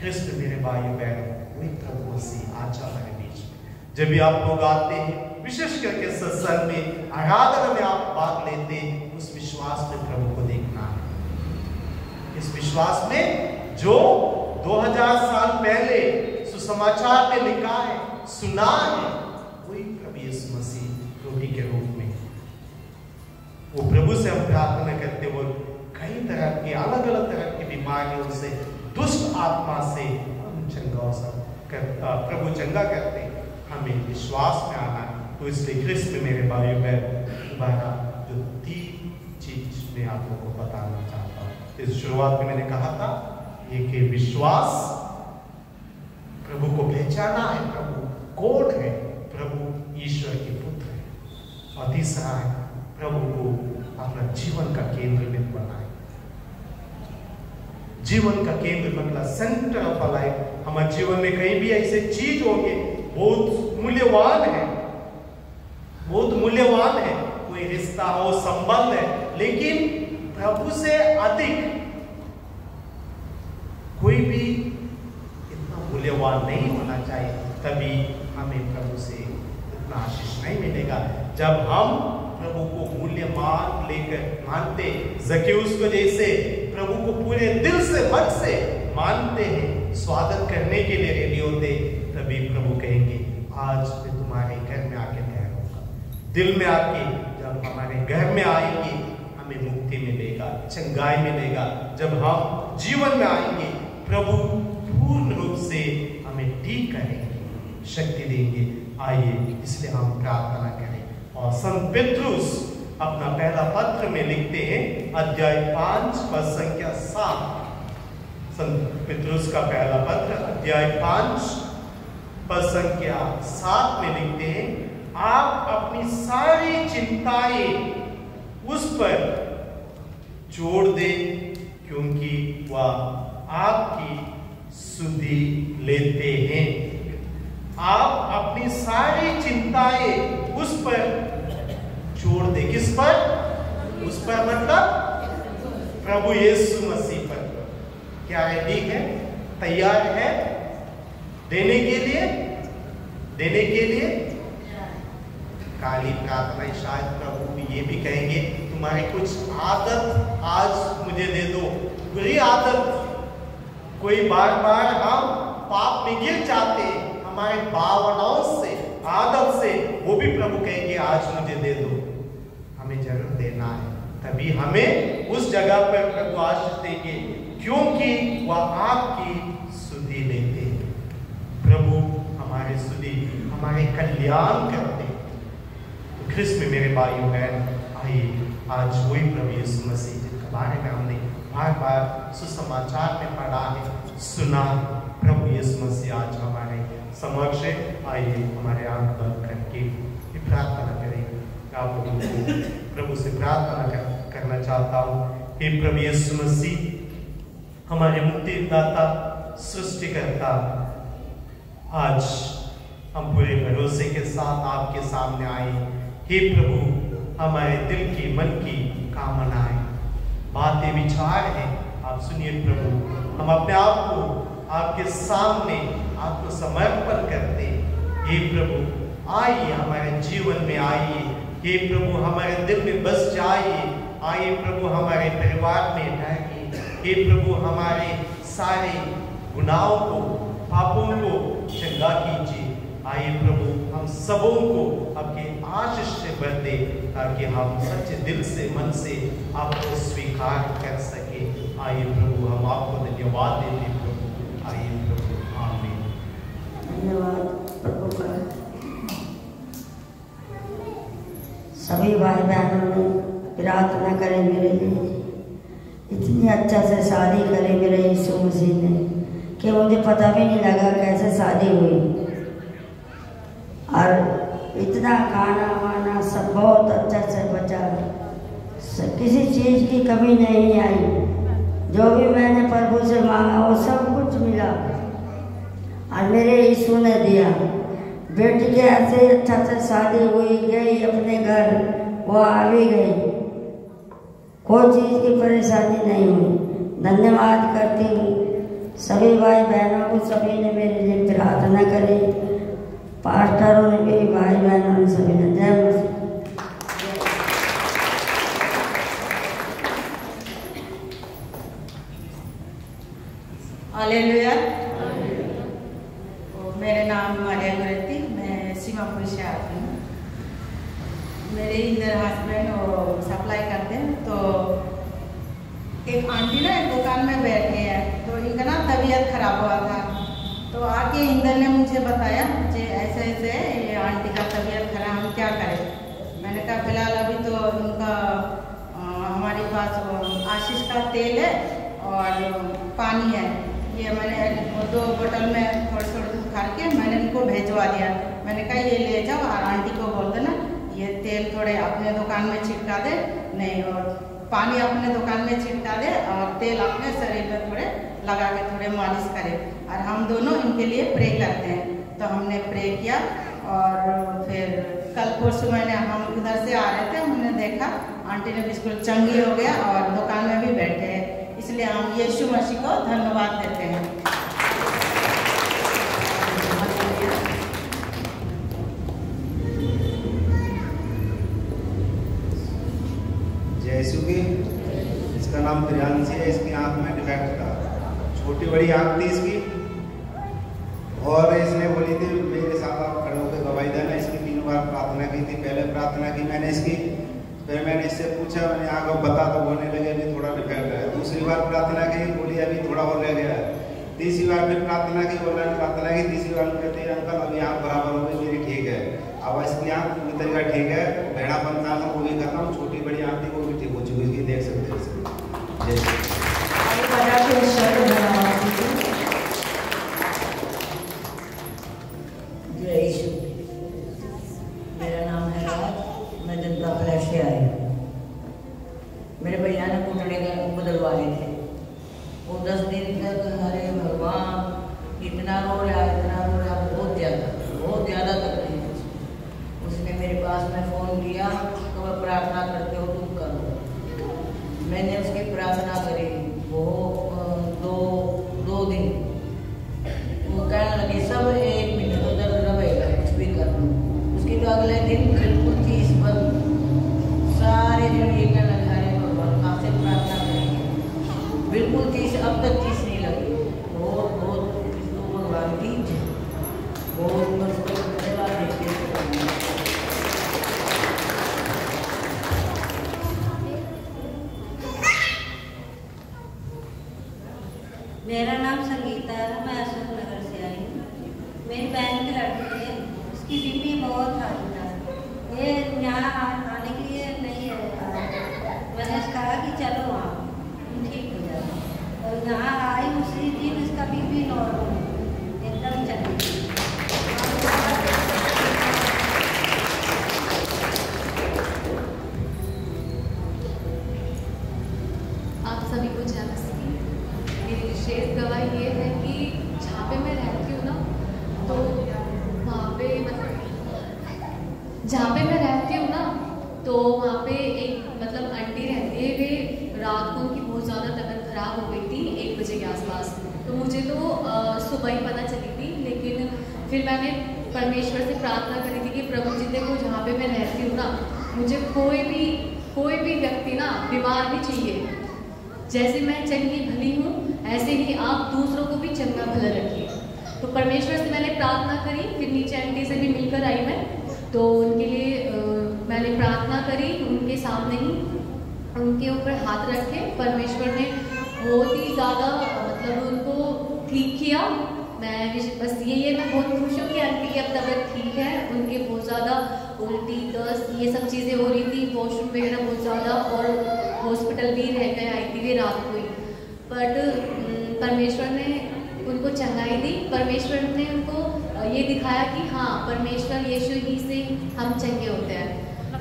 कृष्ण मेरे भाई बहन, वही प्रभु मसीह आज हमारे बीच में। जब भी आप लोग आते हैं, विशेष करके सत्संग में, आराधना में आप भाग लेते हैं, उस विश्वास में प्रभु को देखना है। इस विश्वास में जो 2000 साल पहले सुसमाचार में लिखा है, सुना है, वही प्रभु यीशु मसीह रोटी के रूप में। वो प्रभु से हम प्रार्थना करते, वो कई तरह की अलग अलग तरह की बीमारियों से, दुष्ट आत्मा से हम चंगा प्रभु चंगा करते। हमें विश्वास में आना है। तो इसलिए कृष्ण मेरे भाई बहन, दोबारा जो 3 चीज मैं आप लोगों को बताना चाहता हूँ। इस शुरुआत में मैंने कहा था, एक है विश्वास, प्रभु को पहचाना है, प्रभु कौन है, प्रभु ईश्वर के पुत्र है। और तीसरा है, प्रभु को अपना जीवन का केंद्र में बनाए। जीवन का केंद्र मतलब सेंटर ऑफ लाइफ। हमारे जीवन में कहीं भी ऐसे चीज होंगे बहुत मूल्यवान है, बहुत मूल्यवान है, कोई रिश्ता हो, संबंध है, लेकिन प्रभु से अधिक कोई भी इतना मूल्यवान नहीं होना चाहिए, तभी हमें प्रभु से इतना आशीष नहीं मिलेगा। जब हम प्रभु को मूल्यवान लेकर मानते, जक्कैयुस को जैसे प्रभु को पूरे दिल से, मन से मानते हैं, स्वागत करने के लिए रेडी होते, तभी प्रभु कहेंगे, आज मैं तुम्हारे घर में आके ठहरूंगा। दिल में आके जब हमारे घर में आएंगे, हमें मुक्ति मिलेगा, चंगाई मिलेगा। जब हम जीवन में आएंगे, प्रभु पूर्ण रूप से हमें ठीक करेंगे, शक्ति देंगे। आइए इसलिए हम प्रार्थना करें। और संत पेट्रुस अपना पहला पत्र में लिखते हैं, अध्याय 5 पद संख्या 7। संत पेट्रुस का पहला पत्र अध्याय 5 पद संख्या 7 में लिखते हैं, आप अपनी सारी चिंताएं उस पर छोड़ दें, क्योंकि वह आपकी सुधि लेते हैं। आप अपनी सारी चिंताएं उस पर छोड़ दे। किस पर? उस पर मतलब प्रभु यीशु मसीह पर। क्या रेडी है? तैयार है देने के लिए? देने के लिए काली प्रार्थना। शायद प्रभु ये भी कहेंगे, तुम्हारी कुछ आदत आज मुझे दे दो, बुरी आदत। कोई बार बार हम पाप में गिर जाते हैं, हमारे भावनाओं से, आदत से, वो भी प्रभु कहेंगे आज मुझे दे दो। हमें जरूर देना है, तभी हमें उस जगह पर प्रभु आशीष देंगे, क्योंकि वह आपकी सुधि लेते हैं। प्रभु हमारे सुधि, हमारे कल्याण करते हैं। तो ख्रिस्त में मेरे भाइयों बहन, आइए आज वही प्रभु यीशु मसीह जिनके बारे में हमने बार बार सुसमाचार में पढ़ा है, सुना, प्रभु यीशु मसीह आज हमारे समक्ष। आइए हमारे आंख बंद करके प्रार्थना करें। आप प्रभु से प्रार्थना करना चाहता हूँ, हे प्रभु यीशु मसीह, हमारे मुक्तिदाता, सृष्टिकर्ता, आज हम पूरे भरोसे के साथ आपके सामने आए। हे प्रभु, हमारे दिल की, मन की कामनाएं, बातें, विचार हैं, आप सुनिए प्रभु। हम अपने आप को आपके सामने आपको समर्पण करते हैं। हे प्रभु, आइए हमारे जीवन में आइए। हे प्रभु, हमारे दिल में बस जाइए। आइए प्रभु, हमारे परिवार में रहिए। हे प्रभु, हमारे सारे गुनाहों को, पापों को चंगा कीजिए। आइए प्रभु, हम सबों को आपके आशीष से भर दे, ताकि हम सच्चे दिल से, मन से आपको स्वीकार कर सके। आइए प्रभु, हम आपको धन्यवाद देते हैं प्रभु। आइए प्रभु, आमीन। धन्यवाद प्रभु का। सभी भाई बहनों ने प्रार्थना करें मेरे लिए। इतनी अच्छा से शादी करे मेरे यीशु मसीह ने कि मुझे पता भी नहीं लगा कैसे शादी हुई। और इतना खाना वाना सब बहुत अच्छा से बचा, किसी चीज़ की कमी नहीं आई। जो भी मैंने प्रभु से मांगा वो सब कुछ मिला और मेरे यीशु ने दिया। बेटी के ऐसे अच्छा से शादी हुई, गई अपने घर, वो आ भी गई, कोई चीज़ की परेशानी नहीं हुई। धन्यवाद करती हूँ सभी भाई बहनों को, सभी ने मेरे लिए प्रार्थना करी, पास्टरों ने भी, भाई बहनों ने, सभी ने। जय मसीह। हालेलुया। मेरा नाम मारिया गुरती, मैं सीमापुर से आती हूँ। मेरे इधर हस्बैंड वो सप्लाई करते हैं, तो एक आंटी ना एक दुकान में बैठे हैं, तो इनका ना तबीयत खराब हुआ था। तो आके इंदर ने मुझे बताया कि ऐसे ऐसे ये आंटी का तबीयत खराब, हम क्या करें। मैंने कहा फिलहाल अभी तो इनका हमारे पास आशीष का तेल है और पानी है, ये मैंने 2 बोतल में थोड़े थोड़े दूध खा के मैंने इनको भेजवा दिया। मैंने कहा ये ले जाओ और आंटी को बोल देना ये तेल थोड़े अपने दुकान में छिड़का दे, नहीं और पानी अपने दुकान में छिड़का दे और तेल अपने शरीर में थोड़े लगा के थोड़े मालिश करे। और हम दोनों इनके लिए प्रे करते हैं। तो हमने प्रे किया और फिर कल परसों मैंने, हम उधर से आ रहे थे, हमने देखा आंटी ने बिल्कुल चंगी हो गया और दुकान में भी बैठे हैं। इसलिए हम यीशु मसीह को धन्यवाद देते हैं। जयसु की, इसका नाम प्रियांशी है। इसकी आंख में डिफेक्ट था, छोटी बड़ी आंख थी इसकी, और इसने बोली थी मेरे साथ आप खड़े होकर गवाही देना। इसकी 3 बार प्रार्थना की थी। पहले प्रार्थना की मैंने इसकी, फिर मैंने इससे पूछा, मैंने आगे बता तो बोलने लगे अभी थोड़ा डिफेक्ट है। दूसरी बार प्रार्थना की, बोली अभी थोड़ा और रह गया है। तीसरी बार फिर प्रार्थना की, ऑनलाइन प्रार्थना की, तीसरी बार कहते हैं अंकल अभी आँख बराबर हो गई मेरी, ठीक है। अब इसकी आँख पूरी तरीका ठीक है, भेड़ापन था वो भी कर रहा हूँ, छोटी बड़ी आँख थी वो भी ठीक हो चुकी है, देख सकते हैं इसमें। जय यीशु। मेरा नाम है राज, मैं जनता फ्लैश से आई हूँ। मेरे भैया ने घुटने के बदलवाए थे, वो 10 दिन तक अरे भगवान इतना रो रहा, बहुत ज़्यादा तकलीफ। उसने मेरे पास में फ़ोन किया तो मैं प्रार्थना करते हो तुम करो। मैंने उसकी प्रार्थना करी, वो दो दिन वो कहने लगे सब 1 महीने तो दर्द रहेगा, कुछ भी कर लो। उसके तो अगले दिन बिल्कुल चीज बंद, सारे दिन ये कहने लगा अरे भगवान कहाँ से प्रार्थना करेंगे, बिल्कुल चीज अब तक चीज नहीं लगी। बहुत इसको भगवान की बहुत धन्यवाद देते हैं। मेरा नाम संगीता है, मैं अशोक नगर से आई हूँ। मेरी बहन की लड़की है, उसकी बीपी बहुत हाई था। ये यहाँ आने के लिए नहीं है, मैंने कहा कि चलो वहाँ ठीक हो जाए। और यहाँ आई उसी दिन इसका बीपी नॉर्मल एकदम चली गई। आप सभी को जय मसीह। मेरी विशेष गवाही ये है कि जहाँ पे मैं रहती हूँ ना, तो वहाँ पे जहाँ पे मैं रहती हूँ ना, तो वहाँ पे एक आंटी रहती है। वे रात को उनकी बहुत ज़्यादा तबीयत खराब हो गई थी 1 बजे के आसपास। तो मुझे तो सुबह ही पता चली थी, लेकिन फिर मैंने परमेश्वर से प्रार्थना करी थी कि प्रभु जी देखो जहाँ पे मैं रहती हूँ ना, मुझे कोई भी व्यक्ति ना बीमार नहीं चाहिए। जैसे मैं चंगी भली हूँ ऐसे ही आप दूसरों को भी चंगा भला रखिए। तो परमेश्वर से मैंने प्रार्थना करी, फिर नीचे आंटी से भी मिलकर आई मैं, तो उनके लिए मैंने प्रार्थना करी। उनके सामने ही उनके ऊपर हाथ रखे, परमेश्वर ने बहुत ही ज़्यादा उनको ठीक किया। मैं बस मैं बहुत खुश हूँ कि आंटी की अब तबीयत ठीक है। उनके बहुत ज़्यादा उल्टी दस्त ये सब चीज़ें हो रही थी, वॉशरूम वगैरह बहुत ज़्यादा, और हॉस्पिटल भी रह गए आई थी वे रात को ही। बट परमेश्वर ने उनको चंगाई दी। परमेश्वर ने उनको ये दिखाया कि हाँ, परमेश्वर यीशु ही से हम चंगे होते हैं।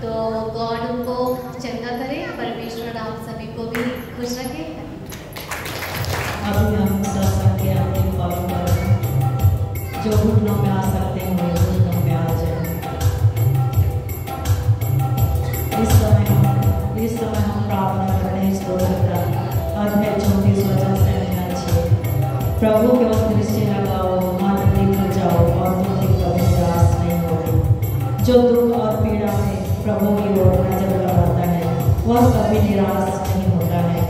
तो गॉड उनको चंगा करे। परमेश्वर आप सभी को भी खुश रखे। अभी हम के अपने जो घुटनों में आ सकते हैं वे घुटनों में आ जाए। इस समय हम प्रार्थना कर रहे हैं। स्तोत्र अध्याय 34 वचन से 6। प्रभु के ओर दृष्टि लगाओ, आनंदित हो जाओ और तुम कभी निराश नहीं होगे। जो दुख और पीड़ा में प्रभु की ओर नजर लगाता है वह कभी निराश नहीं होता है,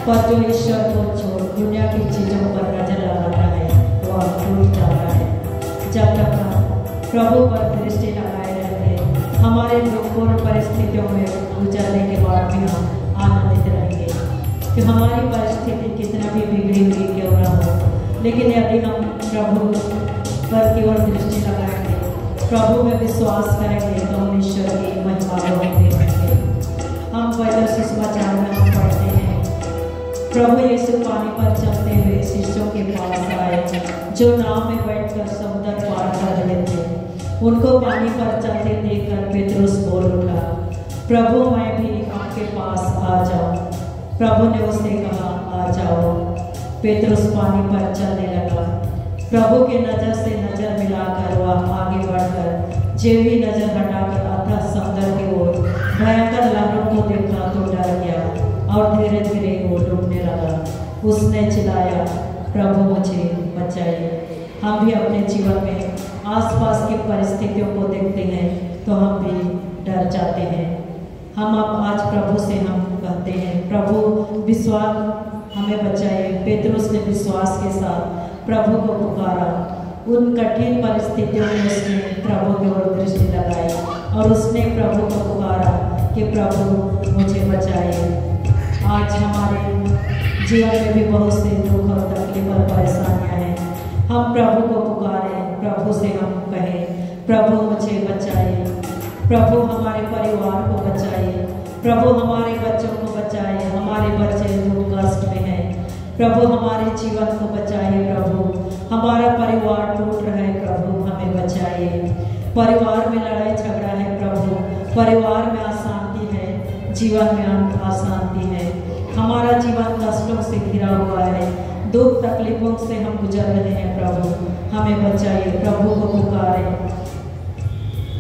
पर जो ईश्वर को छोड़ दुनिया की चीजों पर नजर लगाता है वह टूट जाता है। जब तक हम प्रभु पर दृष्टि लगाए रहते हैं, हमारे दुखपूर्ण परिस्थितियों में गुजरने के बाद भी हम आनंदित रहेंगे कि हमारी परिस्थिति कितना भी बिगड़ी हुई क्यों न हो, लेकिन यदि हम प्रभु पर की ओर दृष्टि लगाएंगे, प्रभु में विश्वास करेंगे, तो हम ईश्वर की महिमा को देखेंगे। हम पहले सुसमाचार में हम पढ़ते हैं, प्रभु यीशु पानी पर चलते हुए शिष्यों के पास आए जो नाव में बैठकर समुद्र पार कर रहे थे। उनको पानी पर चलते देखकर पेतरुस बोल उठा, प्रभु मैं भी आपके पास आ जाऊं। प्रभु ने उससे कहा, आ जाओ। पेतरुस पानी पर चलने लगा। प्रभु के नजर से नजर मिलाकर वह आगे बढ़कर जेवी नजर हटाकर अथाह समुद्र की ओर भयंकर लहरों को देखा तो डर गया और धीरे धीरे वो डूबने लगा। उसने चिल्लाया, प्रभु मुझे बचाइए। हम भी अपने जीवन में आसपास की परिस्थितियों को देखते हैं तो हम भी डर जाते हैं। हम अब आज प्रभु से हम कहते हैं, प्रभु विश्वास हमें बचाइए। पेतरुस ने विश्वास के साथ प्रभु को पुकारा। उन कठिन परिस्थितियों में उसने प्रभु की ओर दृष्टि लगाई और उसने प्रभु को पुकारा, कि प्रभु मुझे बचाए। आज हमारे जीवन में भी बहुत से दुख और तकलीफ और परेशानियाँ हैं। हम प्रभु को पुकारें, प्रभु से हम कहें प्रभु मुझे बचाए, प्रभु हमारे परिवार को बचाए, प्रभु हमारे बच्चों को बचाए। हमारे बच्चे दुख कष्ट में हैं, प्रभु हमारे जीवन को बचाए। प्रभु हमारा परिवार टूट रहा है, प्रभु हमें बचाए। परिवार में लड़ाई झगड़ा है, प्रभु परिवार में अशांति है, जीवन में अशांति है। हमारा जीवन कष्टों से घिरा हुआ है, दुख तकलीफों से हम गुजर रहे हैं। प्रभु हमें बचाइए, प्रभु को पुकारें।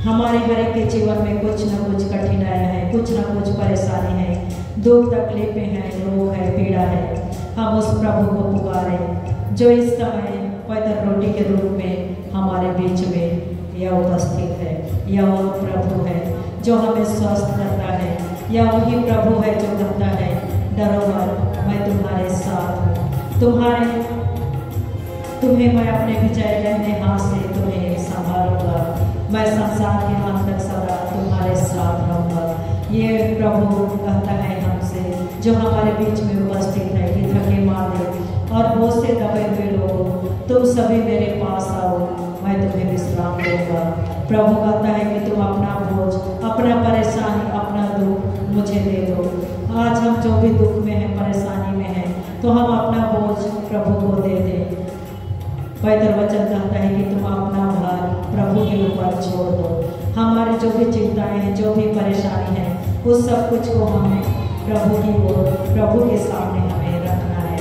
हमारे हर एक के जीवन में कुछ न कुछ कठिनाइयाँ हैं, कुछ न कुछ परेशानी है, दुख तकलीफें हैं, रोग है, पीड़ा है। हम उस प्रभु को पुकारें जो इस समय पवित्र रोटी के रूप में हमारे बीच में यह उपस्थित है। यह वो प्रभु है जो हमें स्वस्थ करता है। यह वही प्रभु है जो कहता है डरो मत, मैं तुम्हारे साथ हूँ। तुम्हें मैं अपने विजय रहने हाथ से तुम्हें संभालूंगा। मैं संसार के अंत तक सदा तुम्हारे साथ रहूंगा। ये प्रभु कहता है हमसे जो हमारे बीच में उपस्थित है कि थके मारे और बोझ से दबे हुए लोग, तुम सभी मेरे पास आओ, मैं तुम्हें विश्राम दूंगा। प्रभु कहता है कि तुम अपना बोझ, अपना परेशानी, अपना दुख मुझे दे दो। आज हम जो भी दुख में हैं, परेशानी में हैं, तो हम अपना बोझ प्रभु को दे दें। पवित्र वचन कहता है कि तुम अपना भार प्रभु के ऊपर छोड़ दो। हमारे जो भी चिंताएं हैं, जो भी परेशानी है, उस सब कुछ को हमें प्रभु की ओर, प्रभु के सामने हमें रखना है।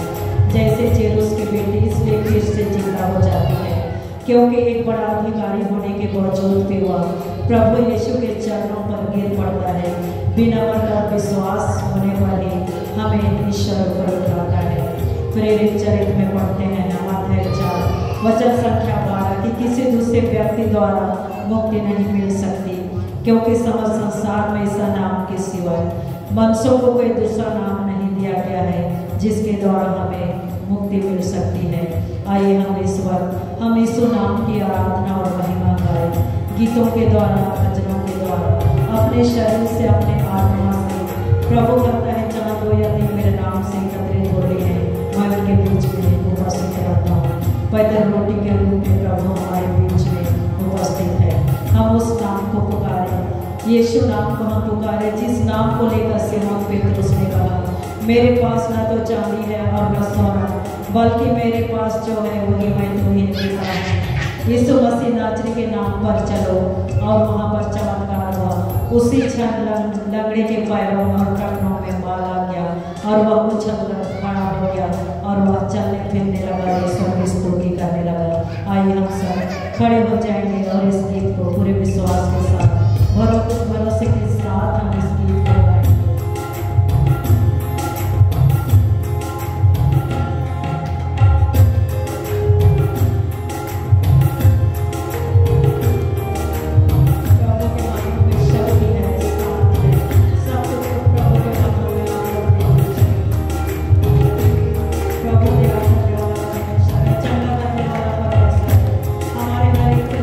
जैसे जेरूस की बेटी इसलिए फिर से जिंदा हो जाती है क्योंकि एक बड़ा अधिकारी होने के बावजूद भी वह प्रभु यीशु के चरणों पर गिर पड़ता है। बिना मतलब विश्वास होने पर ही हमें ईश्वर पर उठाता है। प्रेरित चरित्र में पढ़ते हैं अध्याय 4 वचन संख्या 12 कि किसी दूसरे व्यक्ति द्वारा मुक्ति नहीं मिल सकती क्योंकि समस्त संसार में ऐसा नाम के सिवाय मनुष्यों को कोई दूसरा नाम नहीं दिया गया है जिसके द्वारा हमें मुक्ति मिल सकती है। आइए हम इस वक्त हम यीशु नाम की आराधना और महिमा करें, गीतों के द्वारा, भजनों के द्वारा, अपने शरीर से, अपने आत्मा से। प्रभु कहता है जहाँ 2 या 3 मेरे नाम से एकत्रित होते हैं, मैं उनके बीच में उपस्थित रहता हूँ। पवित्र रोटी के रूप में प्रभु हमारे बीच में उपस्थित है। हम उस नाम को पुकारें, यीशु नाम को हम पुकारें, जिस नाम को लेकर सिमोन पेतरुस ने कहा मेरे पास न तो चांदी है और न सोना, बल्कि मेरे पास जो है वही मैं तुम्हें देता हूँ। यीशु मसीह नासरी के नाम पर चलो और वहाँ पर चमत्कार हुआ। उसी क्षण लंगड़े के पैरों और टखनों में बाल आ गया और वह उछल खड़ा हो गया और वह चलने फिरने लगा, ईश्वर की स्तुति करने लगा। आइए हम सब खड़े हो जाएंगे और इस गीत को पूरे विश्वास के साथ, भरोसे के साथ हम इस गीत को गाएंगे। हमारे हर एक के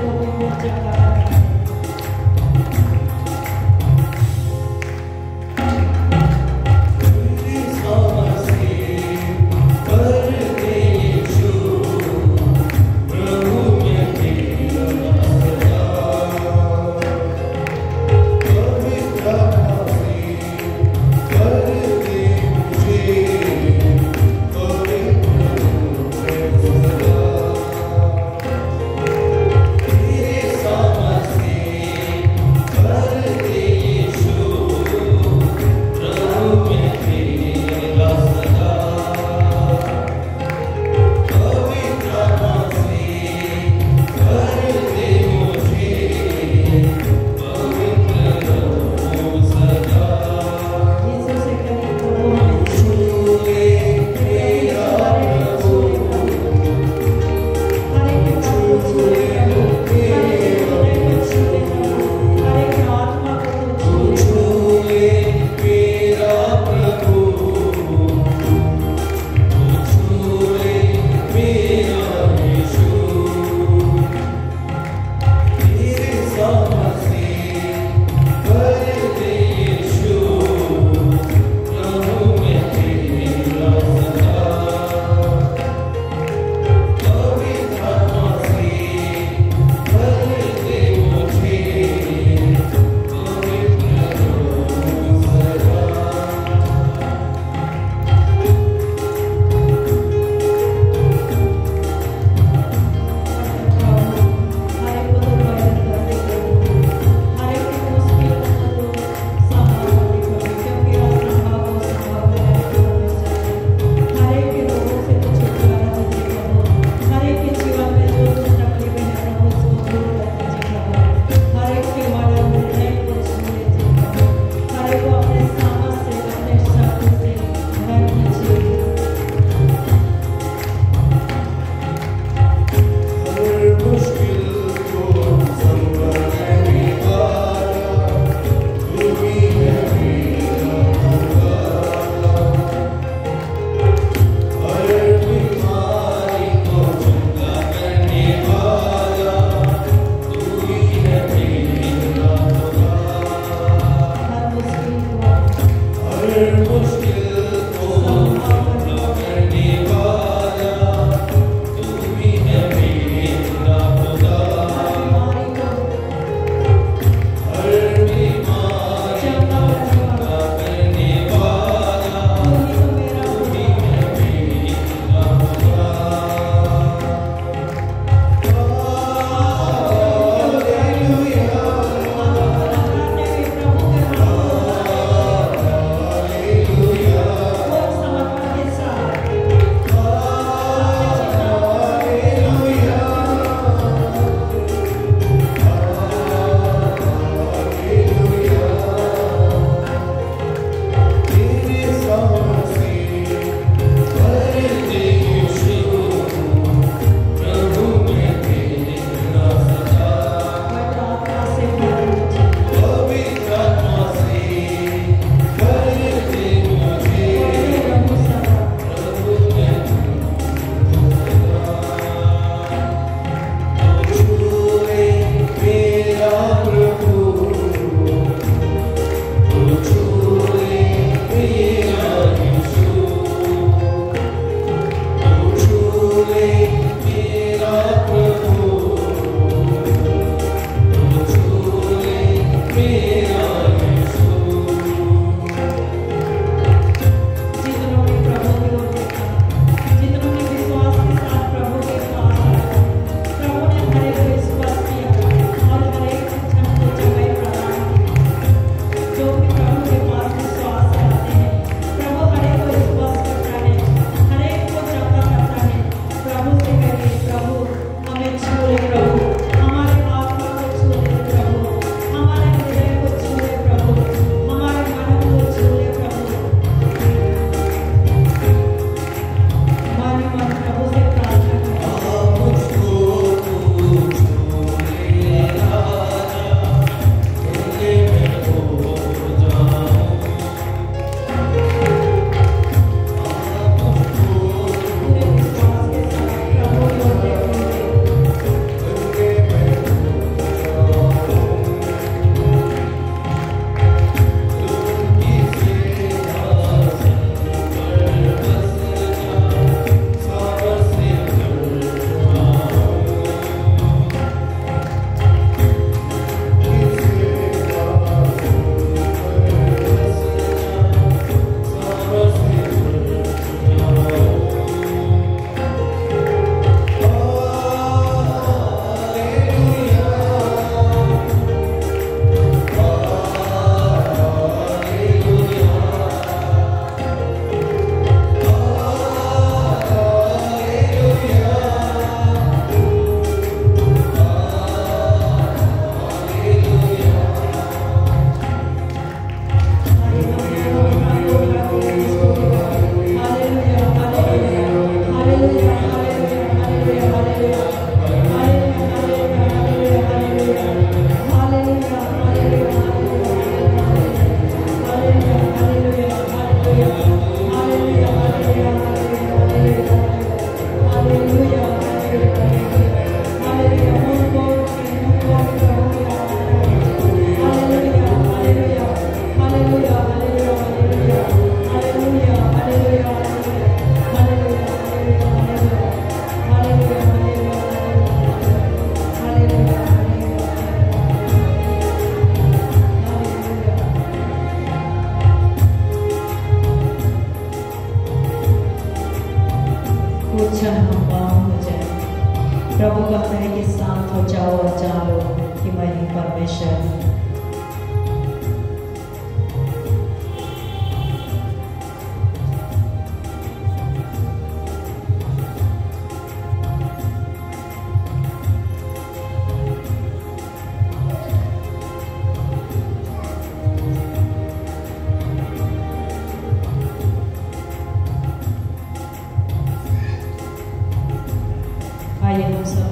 क्षण हम मौन हो जाए। प्रभु कहता है कि शांत हो जाओ और जानो कि मैं ही परमेश्वर हूँ। आइए हम सब